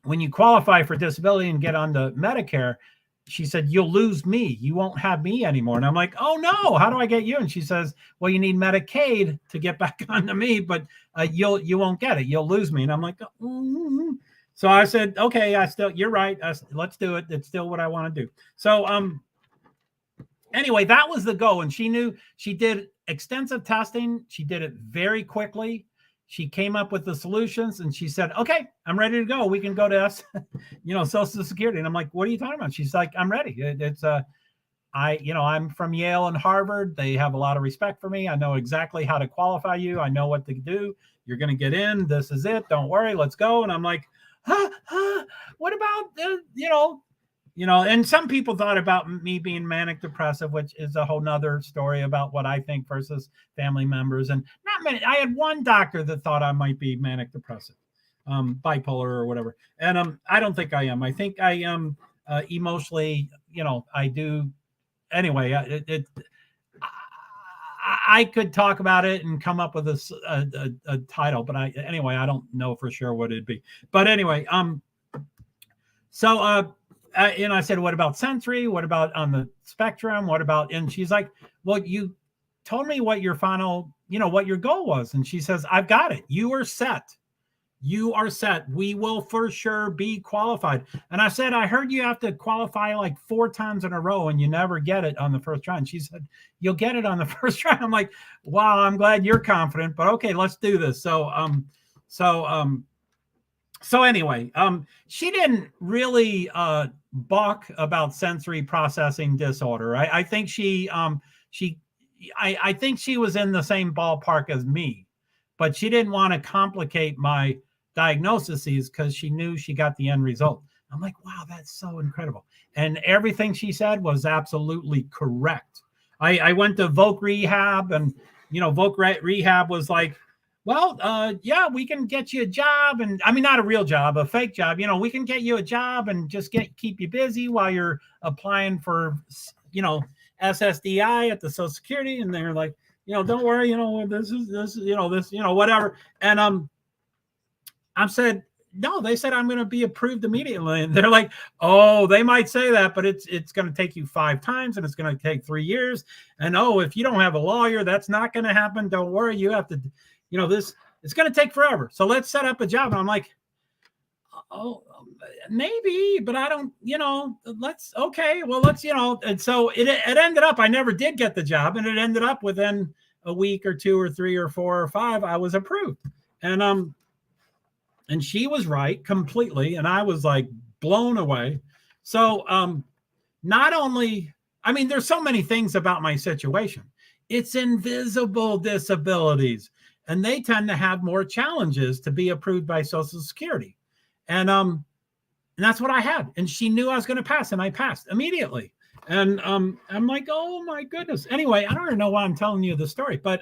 for disability and get onto Medicare, she said, you'll lose me. You won't have me anymore. And I'm like, oh no, how do I get you? And she says, well, you need Medicaid to get back onto me, but you won't get it. You'll lose me. And I'm like, mm-hmm. So I said, okay, you're right. Let's do it. It's still what I want to do. So, anyway, that was the goal. And she knew. She did extensive testing. She did it very quickly. She came up with the solutions and she said, okay, I'm ready to go. We can go to Social Security. And I'm like, what are you talking about? She's like, I'm ready. I'm from Yale and Harvard. They have a lot of respect for me. I know exactly how to qualify you. I know what to do. You're going to get in. This is it. Don't worry. Let's go. And I'm like, what about, and some people thought about me being manic depressive, which is a whole nother story about what I think versus family members. And not many. I had one doctor that thought I might be manic depressive, bipolar or whatever. And I don't think I am. I think I am emotionally, I do. Anyway, I could talk about it and come up with a title, but I don't know for sure what it'd be. But anyway, I said, what about sensory? What about on the spectrum? What about, and she's like, well, you told me what your final, what your goal was. And she says, I've got it. You are set. You are set. We will for sure be qualified. And I said, I heard you have to qualify like 4 times in a row and you never get it on the first try. And she said, you'll get it on the first try. I'm like, wow, I'm glad you're confident, but okay, let's do this. So anyway, she didn't really balk about sensory processing disorder. I think I think she was in the same ballpark as me, but she didn't want to complicate my diagnoses because she knew she got the end result. I'm like, wow, that's so incredible. And everything she said was absolutely correct. I went to Voc Rehab, and Voc Rehab was like, well, yeah, we can get you a job. And I mean, not a real job, a fake job. We can get you a job and just keep you busy while you're applying for, SSDI at the Social Security. And they're like, don't worry, this is whatever. And I said, no, they said I'm going to be approved immediately. And they're like, oh, they might say that, but it's going to take you 5 times and it's going to take 3 years. And if you don't have a lawyer, that's not going to happen. Don't worry. You have to, it's going to take forever. So let's set up a job. And I'm like, oh, maybe, but I don't, let's, and so it ended up, I never did get the job, and it ended up within a week or 2 or 3 or 4 or 5, I was approved. And she was right completely. And I was like blown away. So, not only, there's so many things about my situation. It's invisible disabilities, and they tend to have more challenges to be approved by Social Security. And that's what I had. And she knew I was going to pass, and I passed immediately. And I'm like, oh my goodness. Anyway, I don't even know why I'm telling you the story, but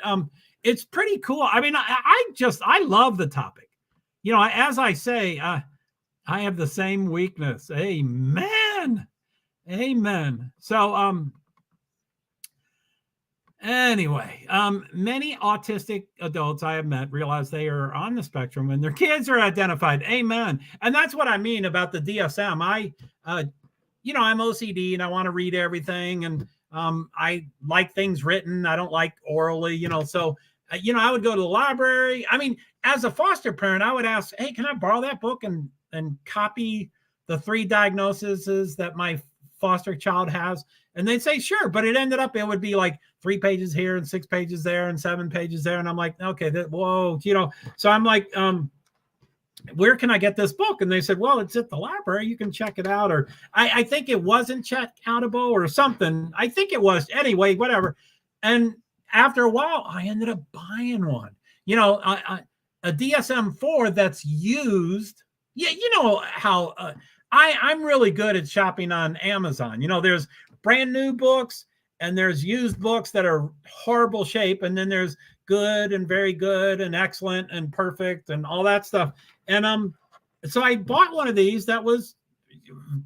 it's pretty cool. I love the topic. As I say, I have the same weakness. Amen. Amen. So, anyway, many autistic adults I have met realize they are on the spectrum when their kids are identified. Amen. And that's what I mean about the DSM. I'm OCD and I want to read everything, and I like things written. I don't like orally, so I would go to the library. As a foster parent, I would ask, hey, can I borrow that book and copy the 3 diagnoses that my foster child has? And they'd say, sure. But it ended up, it would be like 3 pages here and 6 pages there and 7 pages there. And I'm like, okay, whoa, so I'm like, where can I get this book? And they said, well, it's at the library. You can check it out. Or I think it wasn't check-outable or something. I think it was. Anyway, whatever. And after a while, I ended up buying one. A DSM-4 that's used. Yeah, how I'm really good at shopping on Amazon. There's brand new books and there's used books that are horrible shape. And then there's good and very good and excellent and perfect and all that stuff. And so I bought one of these that was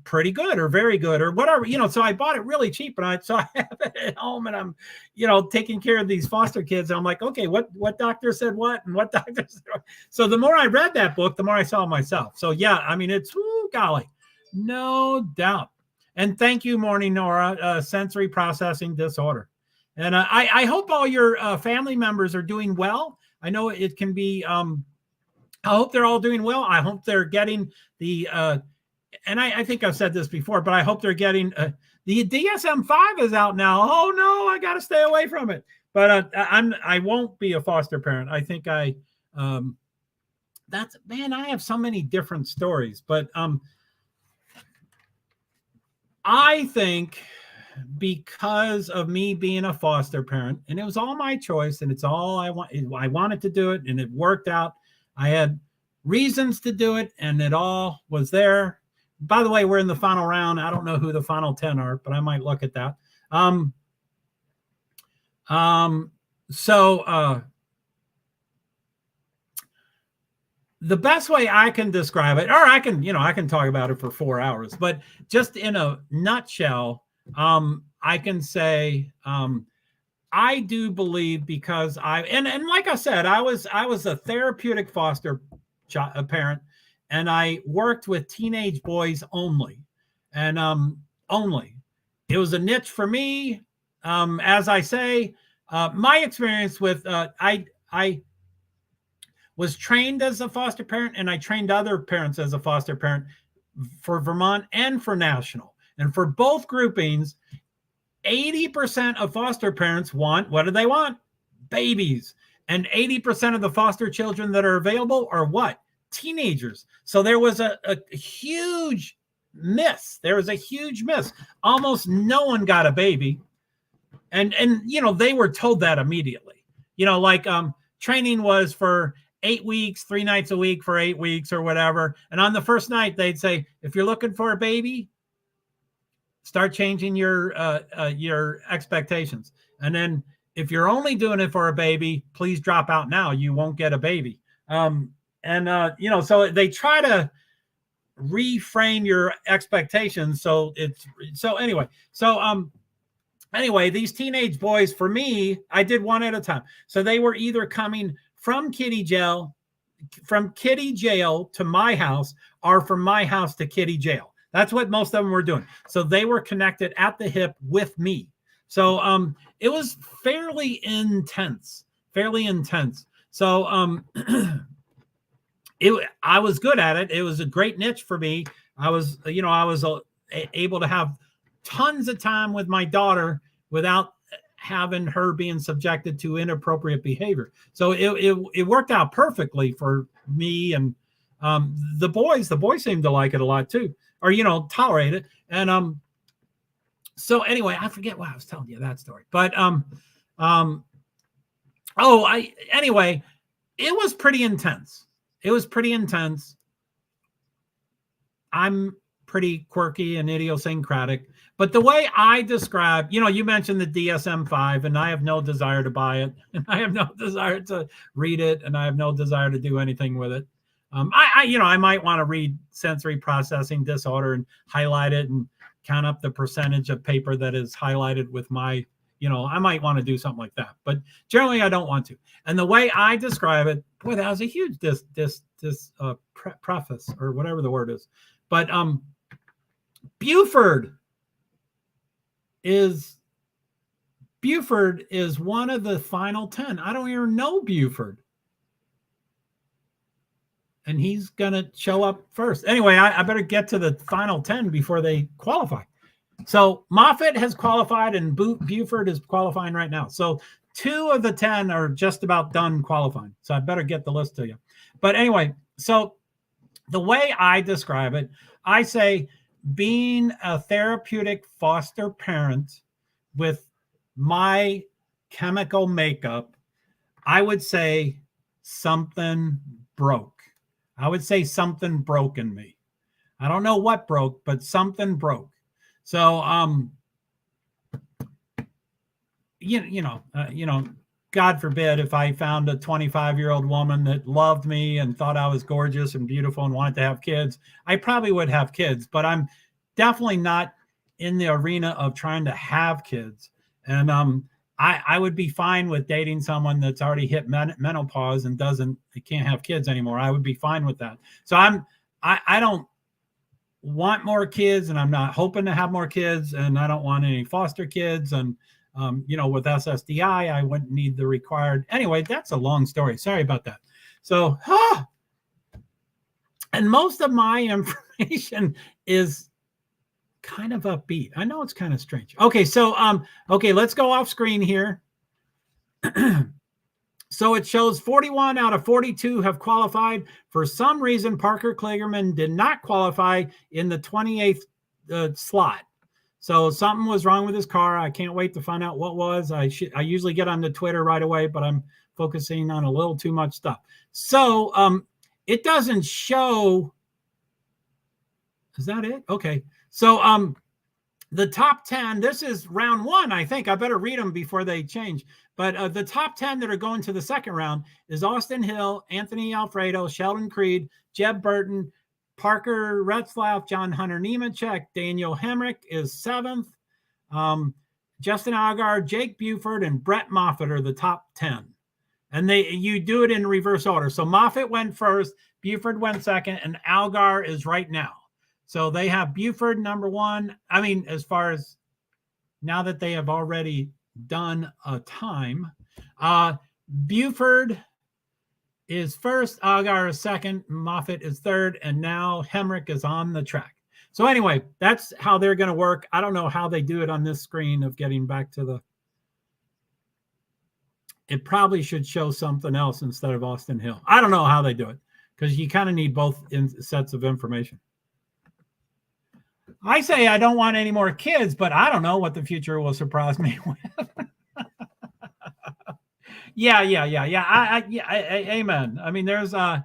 pretty good or very good or whatever, so I bought it really cheap, and I have it at home, and I'm, taking care of these foster kids. And I'm like, okay, what doctor said what, and what doctor said what? So the more I read that book, the more I saw myself. So yeah, it's, golly, no doubt. And thank you, Morning Nora, sensory processing disorder. And I hope all your family members are doing well. I know it can be, I hope they're all doing well. I hope they're getting the, and I think I've said this before, but I hope they're getting, the DSM-5 is out now. Oh no, I got to stay away from it. But I won't be a foster parent. I think I have so many different stories, but I think because of me being a foster parent, and it was all my choice, and it's all I wanted to do it, and it worked out. I had reasons to do it, and it all was there. By the way, we're in the final round. I don't know who the final 10 are, but I might look at that. The best way I can describe it, or I can talk about it for 4 hours, but just in a nutshell, I can say, I do believe, because and like I said, I was a therapeutic foster parent, and I worked with teenage boys only, and only. It was a niche for me. As I say, my experience with I was trained as a foster parent, and I trained other parents as a foster parent for Vermont and for national. And for both groupings, 80% of foster parents want, what do they want? Babies. And 80% of the foster children that are available are what? Teenagers. So there was a huge miss. There was a huge miss. Almost no one got a baby. And they were told that immediately. Training was for 8 weeks, 3 nights a week for 8 weeks or whatever. And on the first night, they'd say, if you're looking for a baby, start changing your expectations. And then if you're only doing it for a baby, please drop out now. You won't get a baby. So they try to reframe your expectations. Anyway, these teenage boys, for me, I did one at a time. So they were either coming from kitty jail to my house, or from my house to kitty jail. That's what most of them were doing. So they were connected at the hip with me. So it was fairly intense. So I was good at it. It was a great niche for me. I was able to have tons of time with my daughter without having her being subjected to inappropriate behavior. So it worked out perfectly for me. And the boys seemed to like it a lot too, or tolerate it. And so anyway, I forget why I was telling you that story, but anyway, it was pretty intense. I'm pretty quirky and idiosyncratic, but the way I describe, you mentioned the DSM-5, and I have no desire to buy it, and I have no desire to read it, and I have no desire to do anything with it. I might want to read sensory processing disorder and highlight it and count up the percentage of paper that is highlighted with my, I might want to do something like that, but generally I don't want to. And the way I describe it, boy, that was a huge preface, or whatever the word is. But Buford is one of the final 10. I don't even know Buford. And he's going to show up first. Anyway, I better get to the final 10 before they qualify. So Moffett has qualified, and Buford is qualifying right now. So 2 of the 10 are just about done qualifying. So I better get the list to you. But anyway, so the way I describe it, I say being a therapeutic foster parent with my chemical makeup, I would say something broke. I would say something broke in me. I don't know what broke, but something broke. So, God forbid if I found a 25-year-old woman that loved me and thought I was gorgeous and beautiful and wanted to have kids, I probably would have kids, but I'm definitely not in the arena of trying to have kids. And I would be fine with dating someone that's already hit menopause and can't have kids anymore. I would be fine with that. So I don't want more kids, and I'm not hoping to have more kids, and I don't want any foster kids. And, with SSDI, I wouldn't need the required. Anyway, that's a long story. Sorry about that. So, and most of my information is kind of upbeat. I know it's kind of strange. Okay, so let's go off screen here. So it shows 41 out of 42 have qualified. For some reason, Parker Kligerman did not qualify in the 28th slot. So something was wrong with his car. I can't wait to find out what was. I usually get on the Twitter right away, but I'm focusing on a little too much stuff. So it doesn't show. Is that it? Okay. So the top 10, this is round 1, I think. I better read them before they change. But the top 10 that are going to the second round is Austin Hill, Anthony Alfredo, Sheldon Creed, Jeb Burton, Parker Retzlaff, John Hunter Nemechek, Daniel Hemrick is 7th. Justin Allgaier, Jake Buford, and Brett Moffitt are the top 10. And you do it in reverse order. So Moffitt went first, Buford went second, and Allgaier is right now. So they have Buford number 1. I mean, as far as now that they have already done a time, Buford is first, Allgaier is second, Moffitt is third, and now Hemrick is on the track. So anyway, that's how they're going to work. I don't know how they do it on this screen of getting back to the. It probably should show something else instead of Austin Hill. I don't know how they do it because you kind of need both sets of information. I say I don't want any more kids, but I don't know what the future will surprise me with. Yeah. Amen. I mean, there's like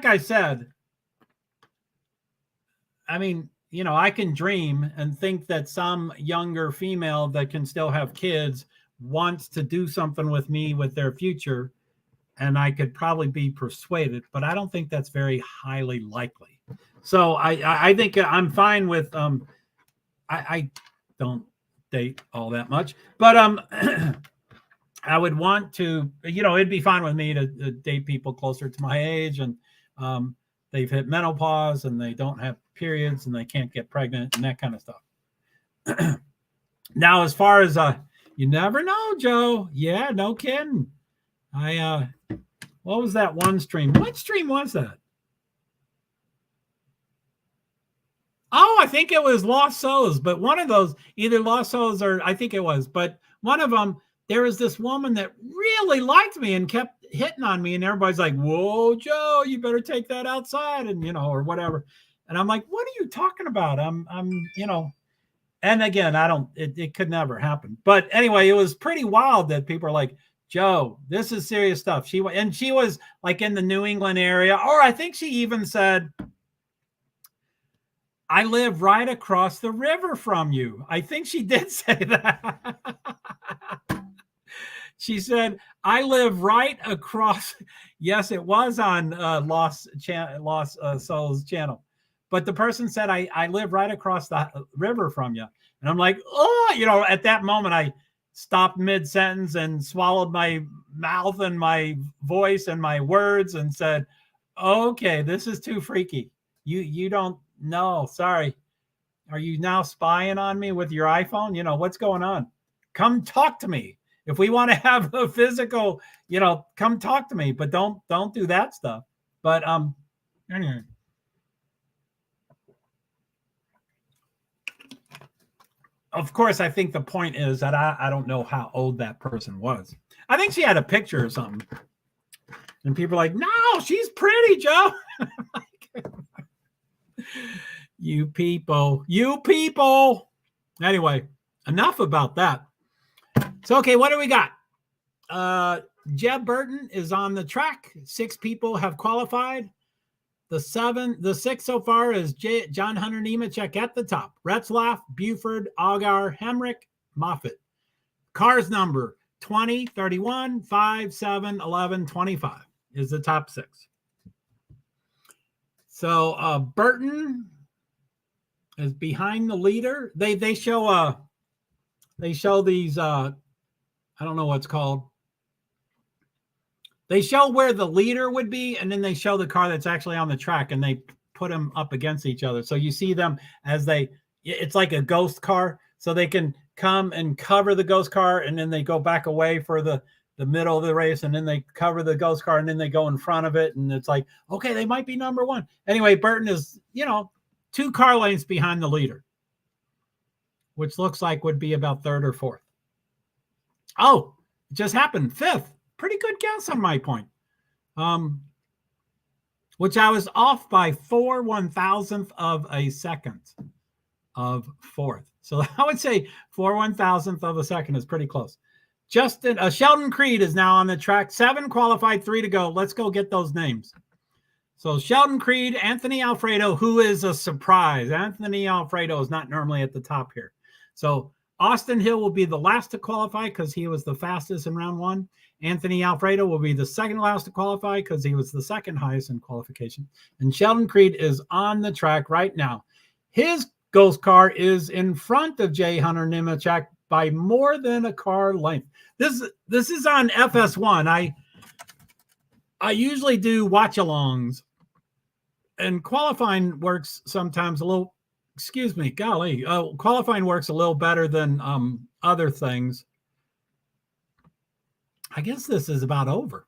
I said, I can dream and think that some younger female that can still have kids wants to do something with me with their future, and I could probably be persuaded, but I don't think that's very highly likely. So I think I'm fine with I don't date all that much, but I would want to, it'd be fine with me to date people closer to my age, and they've hit menopause and they don't have periods and they can't get pregnant and that kind of stuff. Now, as far as you never know, Joe. Yeah, no kidding. What was that one stream? What stream was that? Oh, I think it was Lost Souls, but one of those, either Lost Souls or I think it was, but one of them, there was this woman that really liked me and kept hitting on me, and everybody's like, whoa, Joe, you better take that outside, and, or whatever. And I'm like, what are you talking about? I'm and again, it could never happen. But anyway, it was pretty wild that people are like, Joe, this is serious stuff. She was like in the New England area, or I think she even said, I live right across the river from you. I think she did say that. She said, I live right across. Yes, it was on Lost Souls channel. But the person said, I live right across the river from you. And I'm like, oh, at that moment, I stopped mid-sentence and swallowed my mouth and my voice and my words and said, okay, this is too freaky. You don't know. Sorry. Are you now spying on me with your iPhone? What's going on? Come talk to me. If we want to have a physical, come talk to me, but don't do that stuff. But anyway. Of course, I think the point is that I don't know how old that person was. I think she had a picture or something. And people are like, no, she's pretty, Joe. You people. Anyway, enough about that. So, okay, what do we got? Jeb Burton is on the track. 6 people have qualified. The 6 so far is John Hunter Nemechek at the top. Retzlaff, Buford, Allgaier, Hemrick, Moffitt. Cars number 20, 31, 5, 7, 11, 25 is the top 6. So Burton is behind the leader. They show these I don't know what's called They show where the leader would be, and then they show the car that's actually on the track, and they put them up against each other. So you see them as it's like a ghost car. So they can come and cover the ghost car, and then they go back away for the middle of the race, and then they cover the ghost car, and then they go in front of it. And it's like, okay, they might be number one. Anyway, Burton is, 2 car lengths behind the leader, which looks like would be about 3rd or 4th. Oh, it just happened. 5th. Pretty good guess on my point. Which I was off by 4 1,000th of a second of 4th. So I would say 4 1,000th of a second is pretty close. Sheldon Creed is now on the track. 7 qualified, 3 to go. Let's go get those names. So Sheldon Creed, Anthony Alfredo, who is a surprise. Anthony Alfredo is not normally at the top here. So Austin Hill will be the last to qualify because he was the fastest in round 1. Anthony Alfredo will be the second last to qualify because he was the second highest in qualification. And Sheldon Creed is on the track right now. His ghost car is in front of Jay Hunter Nemechek by more than a car length. This is on FS1. I usually do watch-alongs, and qualifying works sometimes a little. Excuse me, golly. Qualifying works a little better than other things. I guess this is about over.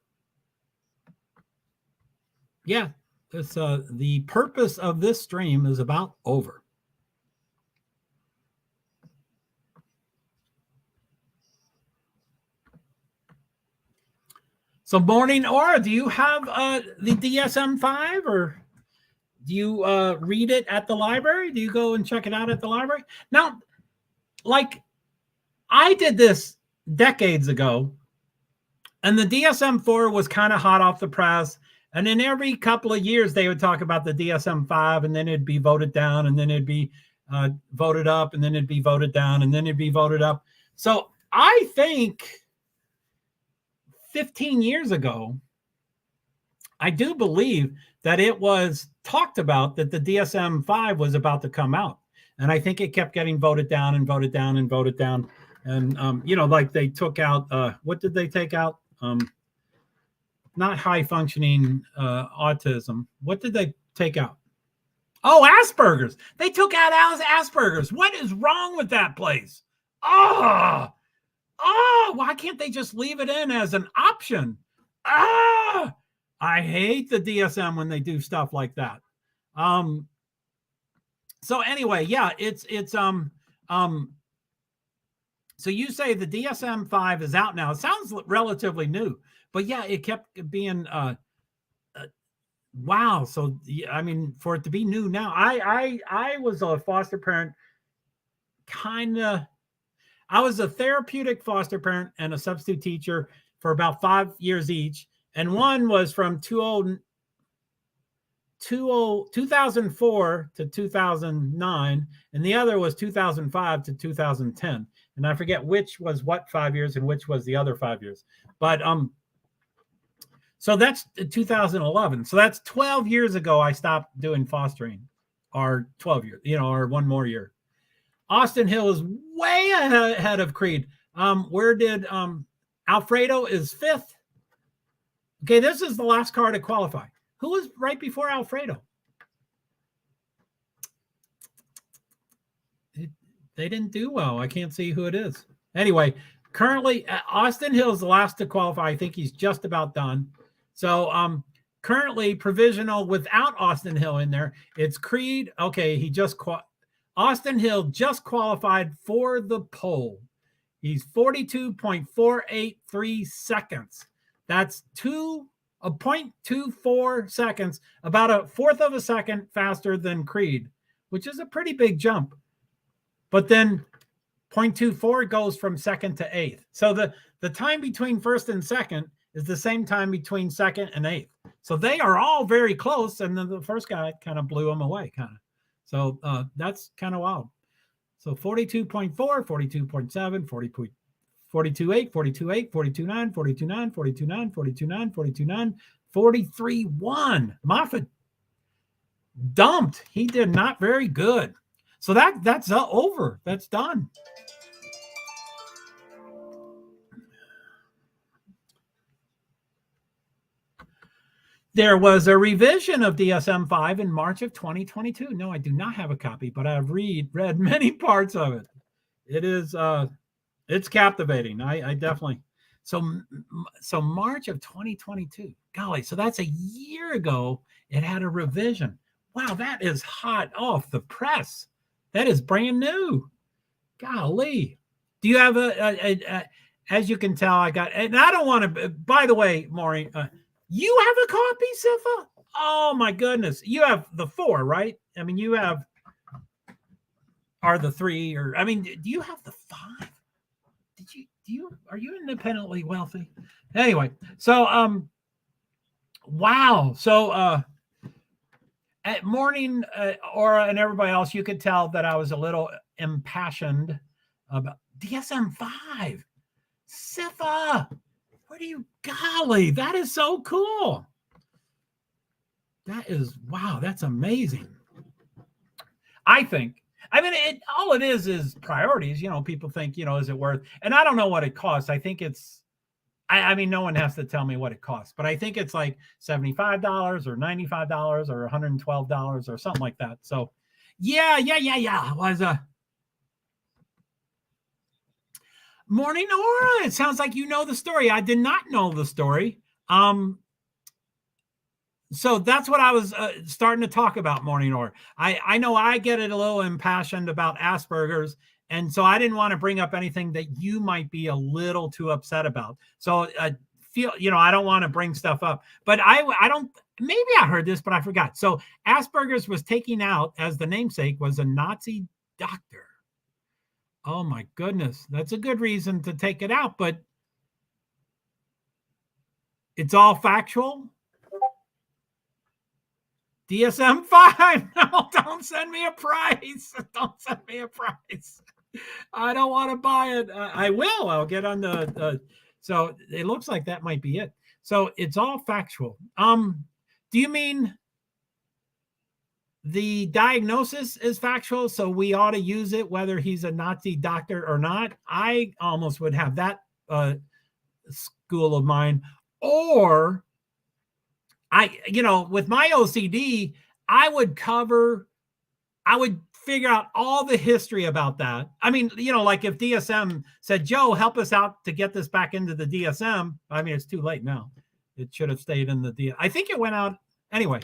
Yeah, the purpose of this stream is about over. So, morning, Aura, do you have the DSM-5, or do you read it at the library? Do you go and check it out at the library? Now, like, I did this decades ago, and the DSM-4 was kind of hot off the press. And then every couple of years, they would talk about the DSM-5, and then it'd be voted down, and then it'd be voted up, and then it'd be voted down, and then it'd be voted up. So I think 15 years ago, I do believe that it was talked about that the DSM-5 was about to come out. And I think it kept getting voted down and voted down and voted down. And, like they took out, what did they take out? Not high functioning autism. What did they take out? Oh, Asperger's. They took out Asperger's. What is wrong with that place? Oh, why can't they just leave it in as an option? I hate the DSM when they do stuff like that. So anyway, yeah, so you say the DSM-5 is out now. It sounds relatively new, but yeah, it kept being wow. So I mean, for it to be new now, I was a foster parent, I was a therapeutic foster parent and a substitute teacher for about 5 years each. And one was from 2004 to 2009, and the other was 2005 to 2010. And I forget which was what 5 years and which was the other 5 years. But so that's 2011. So that's 12 years ago I stopped doing fostering, or 12 years, or 1 more year. Austin Hill is way ahead of Creed. Where did Alfredo is 5th? Okay, this is the last car to qualify. Who was right before Alfredo? They didn't do well. I can't see who it is. Anyway, currently, Austin Hill is the last to qualify. I think he's just about done. So currently, provisional without Austin Hill in there, it's Creed. Okay, Austin Hill just qualified for the pole. He's 42.483 seconds. That's 0.24 seconds, about 1/4 of a second faster than Creed, which is a pretty big jump. But then 0.24 goes from 2nd to 8th. So the time between 1st and 2nd is the same time between 2nd and 8th. So they are all very close, and then the first guy kind of blew them away, kind of. So that's kind of wild. So 42.4, 42.7, 42.8, 42.8, 42.9, 42.9, 42.9, 42.9, 42.9, 43.1. Moffitt dumped. He did not very good. So that's over. That's done. There was a revision of DSM-5 in March of 2022. No, I do not have a copy, but I've read many parts of it. It is it's captivating. I definitely so March of 2022. Golly, so that's a year ago. It had a revision. Wow, that is hot off the press. That is brand new. Golly. Do you have as you can tell, I got, and I don't want to, by the way, Maureen, you have a copy, Sifa? Oh my goodness. You have the 4, right? I mean, you have, are the 3, or, I mean, do you have the 5? Are you independently wealthy? Anyway, so, wow. So, at morning, Aura and everybody else, you could tell that I was a little impassioned about DSM-5. Sifa, where do you, golly, that is so cool. That is, wow, that's amazing. I think, I mean, all it is priorities. You know, people think, you know, is it worth, and I don't know what it costs. I think it's, I mean, no one has to tell me what it costs, but I think it's like $75 or $95 or $112 or something like that. So yeah. Was Morning Aura. It sounds like you know the story. I did not know the story. So that's what I was starting to talk about, Morning Aura. I know I get it a little impassioned about Asperger's, and so I didn't want to bring up anything that you might be a little too upset about. So feel, you know, I don't want to bring stuff up, but I don't, maybe I heard this, but I forgot. So Asperger's was taken out as the namesake was a Nazi doctor. Oh my goodness. That's a good reason to take it out, but it's all factual. DSM-5. No, don't send me a price. Don't send me a price. I don't want to buy it. I will. I'll get on the so it looks like that might be it. So it's all factual. Do you mean the diagnosis is factual, so we ought to use it whether he's a Nazi doctor or not? I almost would have that school of mind. Or you know, with my OCD, I would figure out all the history about that. I mean, you know, like if DSM said, Joe, help us out to get this back into the DSM. I mean, it's too late now. It should have stayed in the DSM. I think it went out anyway.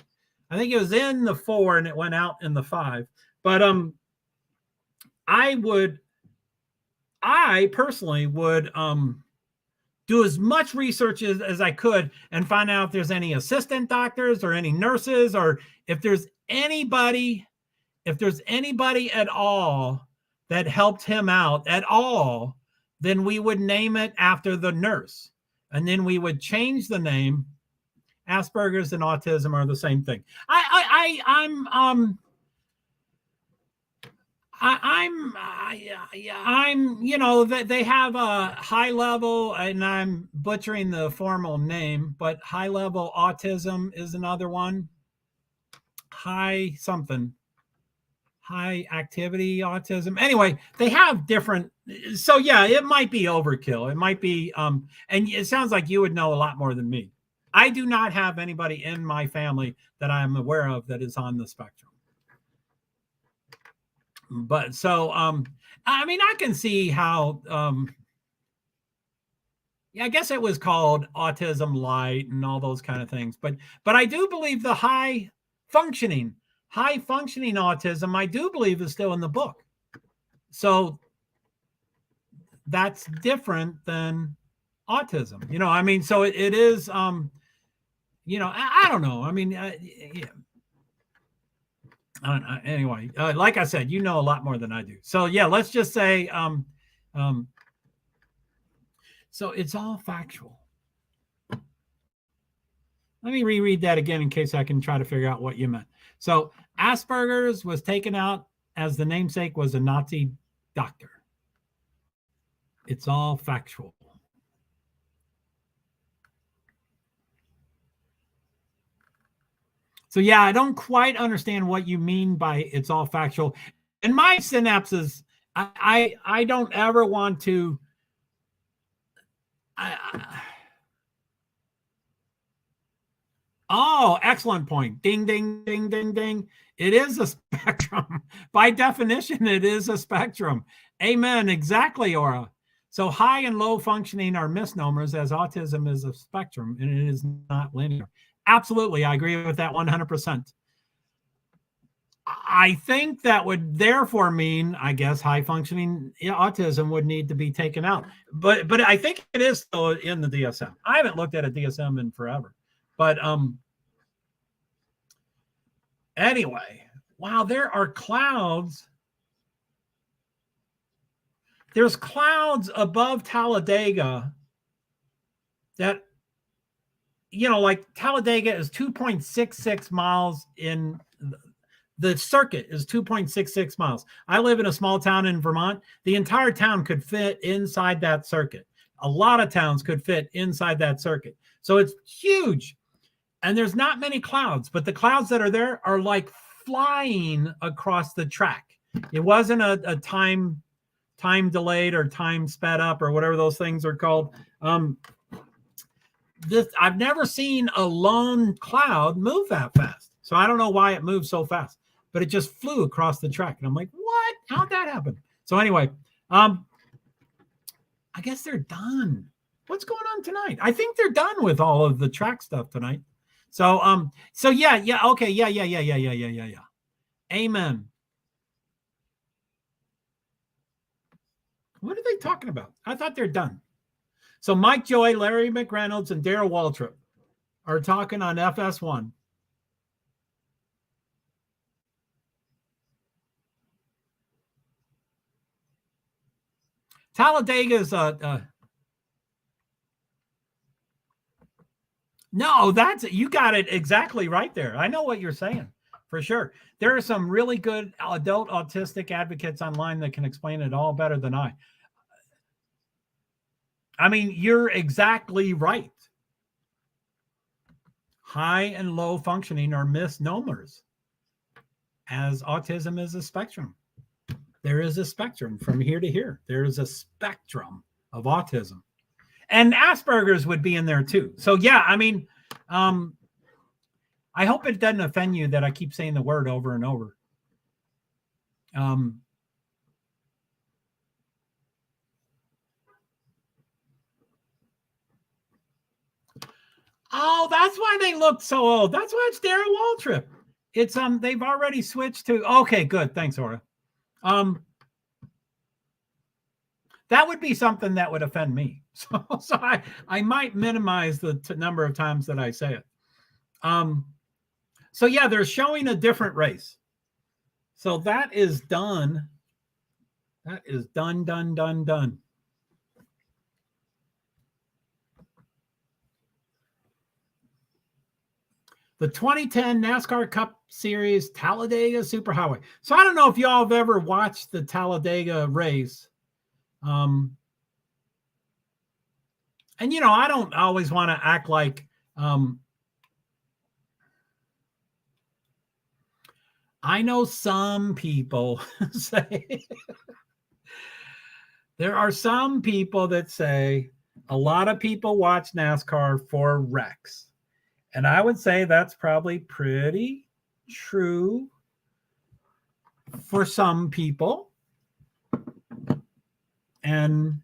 I think it was in the 4 and it went out in the 5. But I personally would do as much research as I could and find out if there's any assistant doctors or any nurses, or if there's anybody at all that helped him out at all, then we would name it after the nurse. And then we would change the name. Asperger's and autism are the same thing. I'm, you know, that they have a high level, and I'm butchering the formal name, but high level autism is another one. High activity autism. Anyway, they have different. So yeah, it might be overkill. It might be, and it sounds like you would know a lot more than me. I do not have anybody in my family that I'm aware of that is on the spectrum. But so, I mean, I can see how, yeah, I guess it was called autism light and all those kind of things. But I do believe the high functioning autism, I do believe is still in the book. So that's different than autism, you know, I mean, so it is, you know, I don't know. I mean, yeah. Anyway, like I said, you know a lot more than I do. So yeah, let's just say, so it's all factual. Let me reread that again in case I can try to figure out what you meant. So Asperger's was taken out as the namesake was a Nazi doctor. It's all factual. So yeah, I don't quite understand what you mean by it's all factual. In my synapses, I don't ever want to. Oh, excellent point. Ding, ding, ding, ding, ding. It is a spectrum. By definition, it is a spectrum. Amen. Exactly, Aura. So high and low functioning are misnomers, as autism is a spectrum and it is not linear. Absolutely. I agree with that 100%. I think that would therefore mean, I guess, high functioning autism would need to be taken out. But I think it is still in the DSM. I haven't looked at a DSM in forever. But anyway, wow, there are clouds. There's clouds above Talladega that, like Talladega is 2.66 miles in the circuit is 2.66 miles. I live in a small town in Vermont. The entire town could fit inside that circuit. A lot of towns could fit inside that circuit. So it's huge. And there's not many clouds, but the clouds that are there are like flying across the track. It wasn't a time delayed or time sped up or whatever those things are called. I've never seen a lone cloud move that fast. So I don't know why it moves so fast, but it just flew across the track. And I'm like, what? How'd that happen? So anyway, I guess they're done. What's going on tonight? I think they're done with all of the track stuff tonight. So yeah, okay, yeah. Amen. What are they talking about? I thought they're done. So Mike Joy, Larry McReynolds, and Darrell Waltrip are talking on FS1. Talladega is no, you got it exactly right there. I know what you're saying for sure. There are some really good adult autistic advocates online that can explain it all better than I. I mean, you're exactly right. High and low functioning are misnomers, as autism is a spectrum. There is a spectrum from here to here. There is a spectrum of autism. And Asperger's would be in there too. So yeah, I mean, I hope it doesn't offend you that I keep saying the word over and over. Oh, that's why they look so old. That's why it's Darrell Waltrip. It's they've already switched to okay, good. Thanks, Aura. That would be something that would offend me. So I might minimize the number of times that I say it. So yeah, they're showing a different race. So that is done. That is done. The 2010 NASCAR Cup Series Talladega Superhighway. So I don't know if y'all have ever watched the Talladega race. And I don't always want to act like I know some people say there are some people that say a lot of people watch NASCAR for wrecks. And I would say that's probably pretty true for some people. And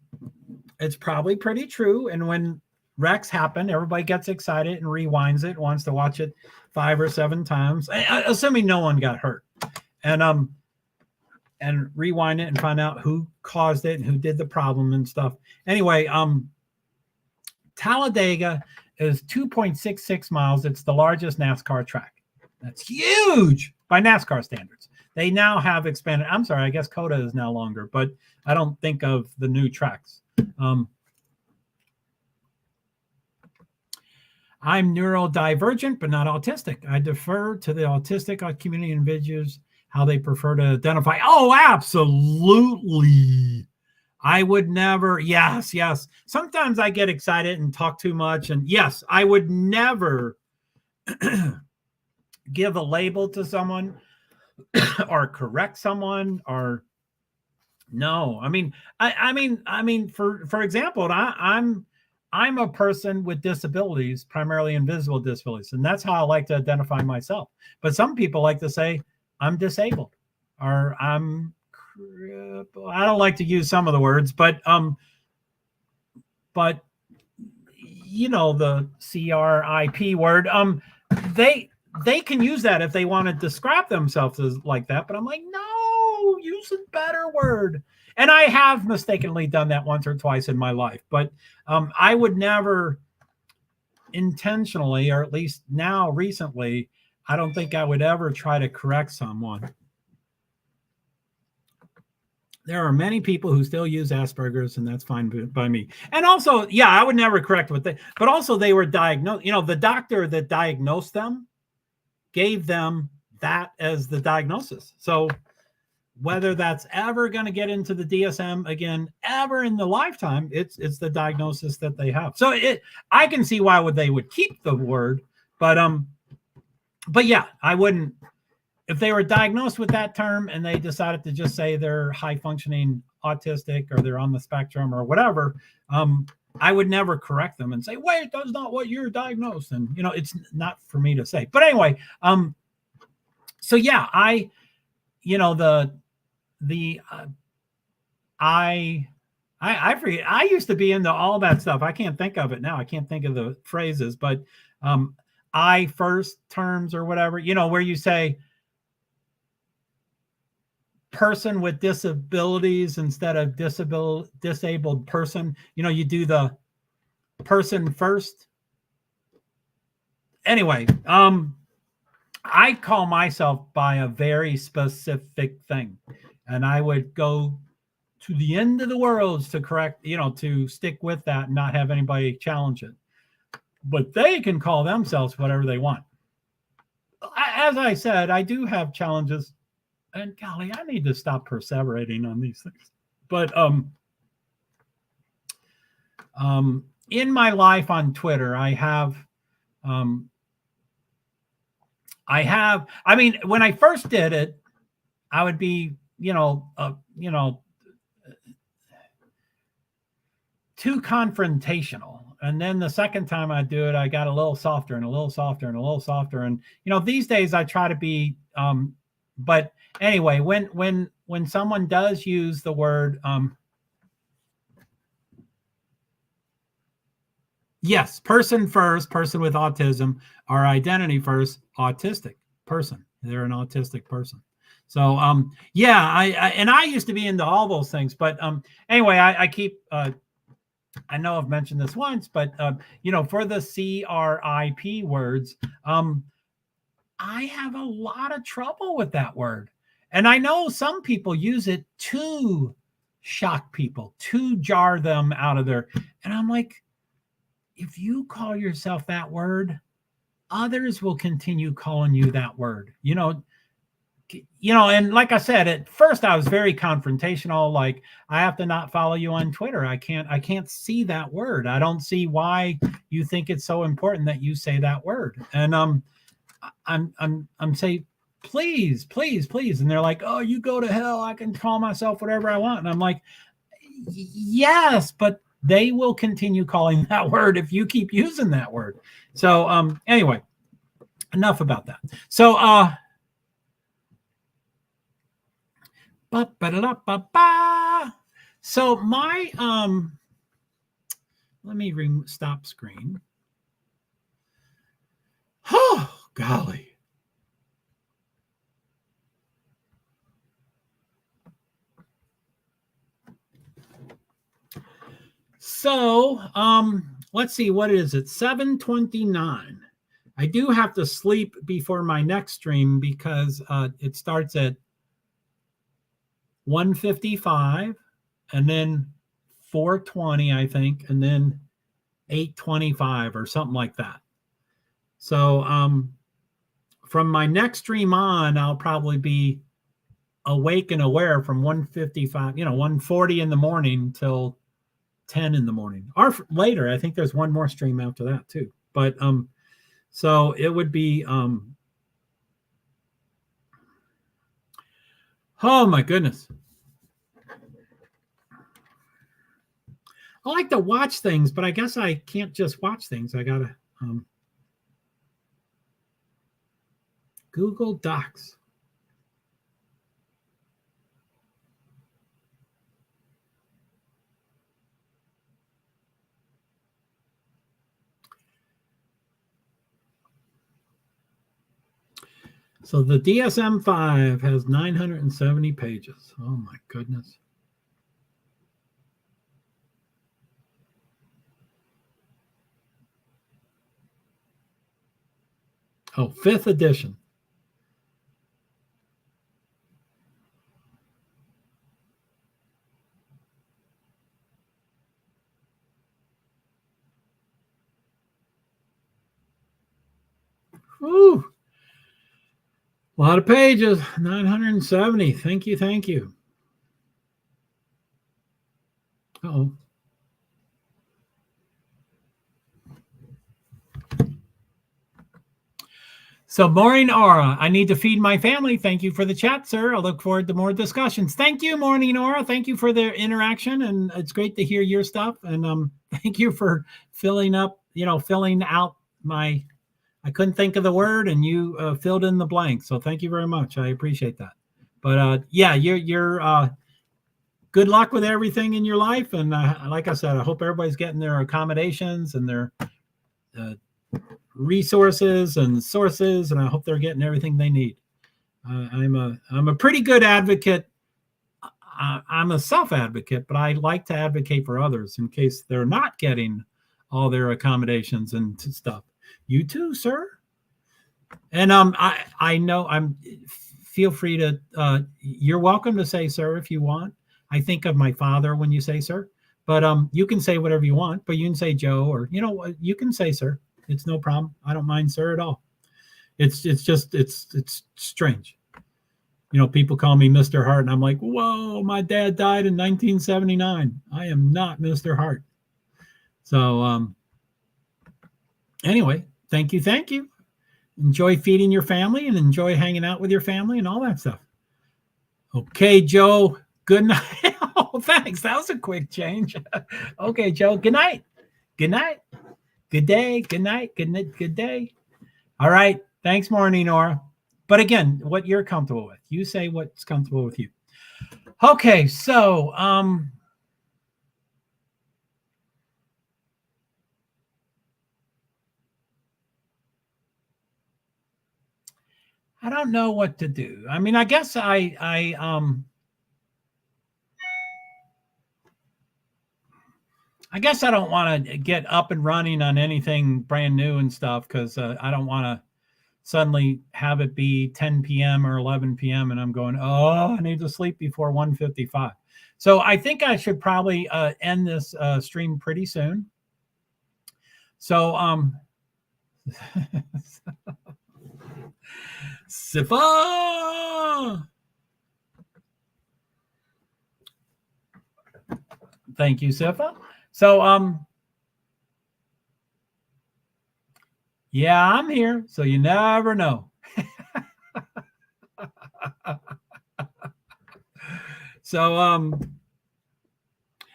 it's probably pretty true. And when wrecks happen, everybody gets excited and rewinds it, wants to watch it 5 or 7 times, assuming no one got hurt. And rewind it and find out who caused it and who did the problem and stuff. Anyway, Talladega is 2.66 miles. It's the largest NASCAR track. That's huge by NASCAR standards. They now have expanded. I'm sorry, I guess COTA is now longer, but I don't think of the new tracks. I'm neurodivergent, but not autistic. I defer to the autistic community individuals, how they prefer to identify. Oh, absolutely. I would never. Yes. Sometimes I get excited and talk too much. And yes, I would never give a label to someone or correct someone or no. I mean, for example, I'm a person with disabilities, primarily invisible disabilities, and that's how I like to identify myself. But some people like to say I'm disabled or I'm crippled. I don't like to use some of the words, but you know, the CRIP word, they can use that if they want to describe themselves as like that. But I'm like, no, use a better word. And I have mistakenly done that once or twice in my life, but I would never intentionally, or at least now recently, I don't think I would ever try to correct someone. There are many people who still use Asperger's, and that's fine by me. And also, yeah, I would never correct what they, but also they were diagnosed, you know, the doctor that diagnosed them gave them that as the diagnosis. So whether that's ever going to get into the DSM again, ever in the lifetime, it's the diagnosis that they have. So I can see why they would keep the word, but yeah, I wouldn't. If they were diagnosed with that term and they decided to just say they're high functioning autistic or they're on the spectrum or whatever, I would never correct them and say, wait, that's not what you're diagnosed. And, you know, it's not for me to say. But anyway, so yeah, I forget. I used to be into all that stuff. I can't think of it now. I can't think of the phrases, but I first terms or whatever, you know, where you say person with disabilities instead of disabled person. You know, you do the person first. Anyway, I call myself by a very specific thing, and I would go to the end of the world to correct, you know, to stick with that and not have anybody challenge it. But they can call themselves whatever they want. As I said, I do have challenges, and golly, I need to stop perseverating on these things. But in my life on Twitter, I mean, when I first did it, I would be, too confrontational. And then the second time I do it, I got a little softer and a little softer and a little softer. And, you know, these days I try to be, but anyway, when someone does use the word, yes, person first, person with autism, or identity first, autistic person. They're an autistic person. So, yeah, I used to be into all those things, but anyway, I keep, I know I've mentioned this once, but you know, for the CRIP words, I have a lot of trouble with that word. And I know some people use it to shock people, to jar them out of their, and I'm like, if you call yourself that word, others will continue calling you that word. You know, and like I said, at first I was very confrontational. Like, I have to not follow you on Twitter. I can't see that word. I don't see why you think it's so important that you say that word. And I'm saying, please, please, please. And they're like, oh, you go to hell. I can call myself whatever I want. And I'm like, yes, but they will continue calling that word if you keep using that word. So anyway, enough about that. So so my let me stop screen. Oh, golly. So let's see, what is it? 7:29. I do have to sleep before my next stream because it starts at 1:55 and then 4:20, I think, and then 8:25 or something like that. So from my next stream on, I'll probably be awake and aware from 1:55, 1:40 in the morning till 10 in the morning, or later. I think there's one more stream after that too. But so it would be oh my goodness. I like to watch things, but I guess I can't just watch things. I gotta Google Docs. So the DSM-5 has 970 pages. Oh my goodness. Oh, 5th edition. Whew. A lot of pages. 970. Thank you. Thank you. Uh-oh. So, Maureen Aura, I need to feed my family. Thank you for the chat, sir. I look forward to more discussions. Thank you, Maureen Aura. Thank you for the interaction, and it's great to hear your stuff. And thank you for filling out my. I couldn't think of the word, and you filled in the blank. So, thank you very much. I appreciate that. But yeah, you're good luck with everything in your life, and like I said, I hope everybody's getting their accommodations and their resources and sources, and I hope they're getting everything they need. I'm a pretty good advocate. I'm a self-advocate, but I like to advocate for others in case they're not getting all their accommodations and stuff. You too, sir. And I know feel free to you're welcome to say sir if you want. I think of my father when you say sir, but you can say whatever you want, but you can say Joe, or you can say sir. It's no problem. I don't mind sir at all. It's just it's strange. People call me Mr. Hart, and I'm like, whoa, my dad died in 1979. I am not Mr. Hart. So anyway, thank you. Enjoy feeding your family and enjoy hanging out with your family and all that stuff. Okay, Joe. Good night. Oh, thanks. That was a quick change. Okay, Joe. Good night. Good night. Good day. Good night. Good day. All right. Thanks, Maureen Nora. But again, what you're comfortable with. You say what's comfortable with you. Okay, so I don't know what to do. I mean, I guess I guess I don't want to get up and running on anything brand new and stuff, because I don't want to suddenly have it be 10 p.m. or 11 p.m. and I'm going, I need to sleep before 1:55. So I think I should probably end this stream pretty soon. So Sifa! Thank you, Sifa. So yeah, I'm here, so you never know. So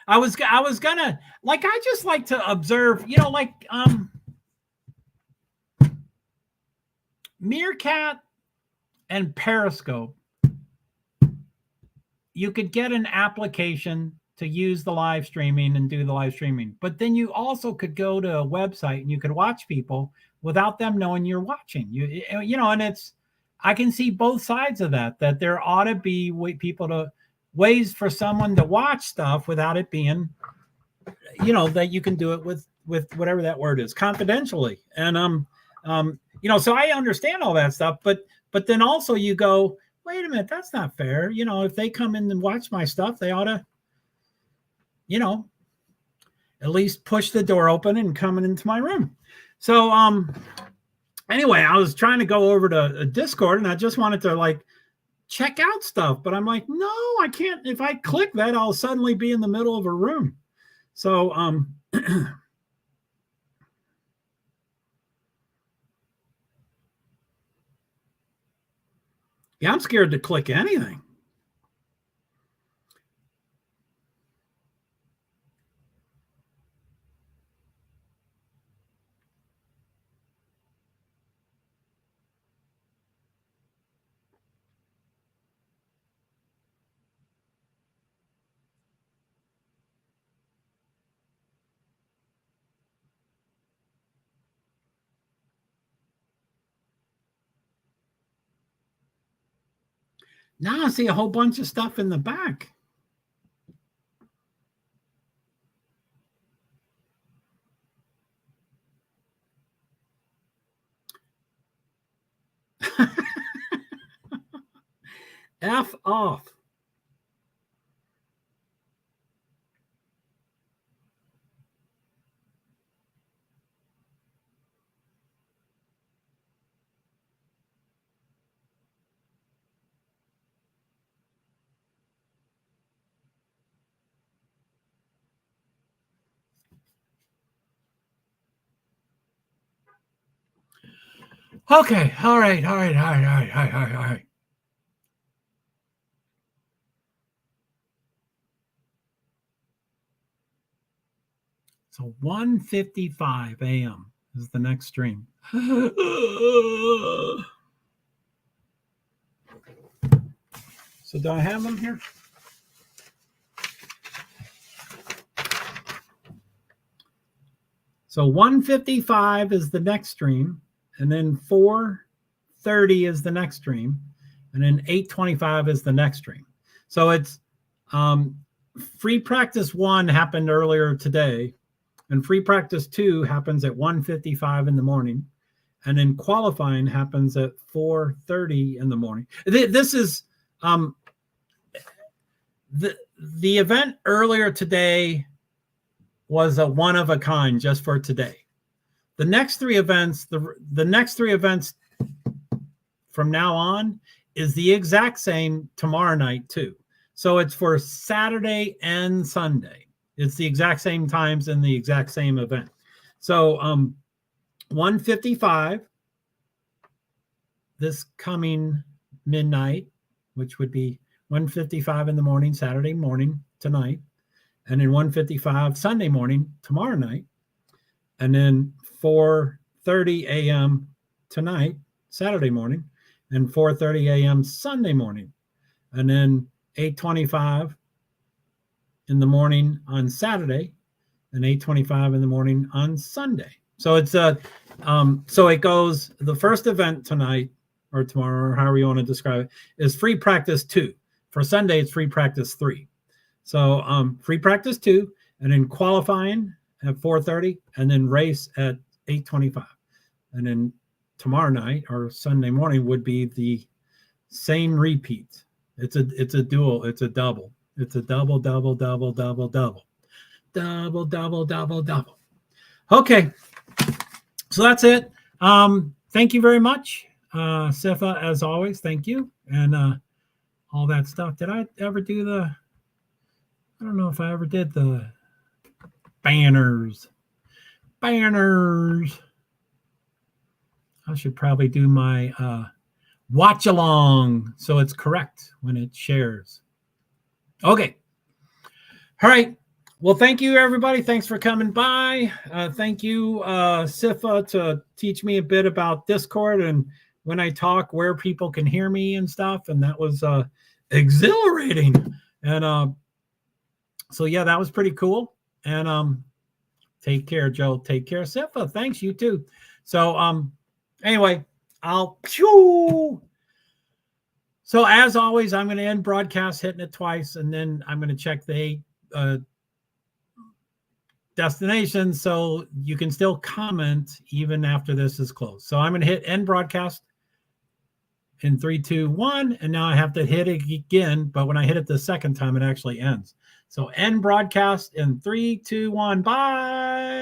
I was gonna, like, I just like to observe, Meerkat and Periscope. You could get an application to use the live streaming and do the live streaming, but then you also could go to a website and you could watch people without them knowing you're watching. And I can see both sides of that there ought to be ways for someone to watch stuff without it being, that you can do it with whatever that word is, confidentially. And so I understand all that stuff, but then also you go, wait a minute, that's not fair. If they come in and watch my stuff, they ought to, at least push the door open and come into my room. So anyway, I was trying to go over to Discord, and I just wanted to check out stuff, but I'm like, no, I can't. If I click that, I'll suddenly be in the middle of a room. So yeah, I'm scared to click anything. Now I see a whole bunch of stuff in the back. F off. Okay. All right. So 1:55 a.m. is the next stream. So do I have them here? So 1:55 is the next stream, and then 4:30 is the next stream, and then 8:25 is the next stream. So it's free practice 1 happened earlier today, and free practice 2 happens at 1:55 in the morning, and then qualifying happens at 4:30 in the morning. This is the event earlier today was a one of a kind just for today. The next 3 events, the next 3 events from now on is the exact same tomorrow night too. So it's for Saturday and Sunday. It's the exact same times and the exact same event. So 1:55 this coming midnight, which would be 1:55 in the morning, Saturday morning tonight, and then 1:55 Sunday morning tomorrow night, and then 4:30 a.m. tonight, Saturday morning, and 4:30 a.m. Sunday morning, and then 8:25 in the morning on Saturday, and 8:25 in the morning on Sunday. So it's so it goes. The first event tonight or tomorrow, or however you want to describe it, is free practice 2. For Sunday, it's free practice 3. So free practice 2, and then qualifying at 4:30, and then race at 8:25. And then tomorrow night or Sunday morning would be the same repeat. It's a dual. It's a double. It's a double. Okay, so that's it. Thank you very much, Sifa, as always. Thank you, and all that stuff. Did I ever do the? I don't know if I ever did the banners. I should probably do my watch along so it's correct when it shares. Okay. All right. Well, thank you, everybody. Thanks for coming by. Thank you, Sifa, to teach me a bit about Discord and when I talk, where people can hear me and stuff. And that was exhilarating. And so, yeah, that was pretty cool. And take care, Joe. Take care, Sifa. Thanks, you too. So anyway, so as always, I'm going to end broadcast hitting it twice, and then I'm going to check the 8 destinations so you can still comment even after this is closed. So I'm going to hit end broadcast in 3, 2, 1, and now I have to hit it again, but when I hit it the second time, it actually ends. So end broadcast in 3, 2, 1. Bye.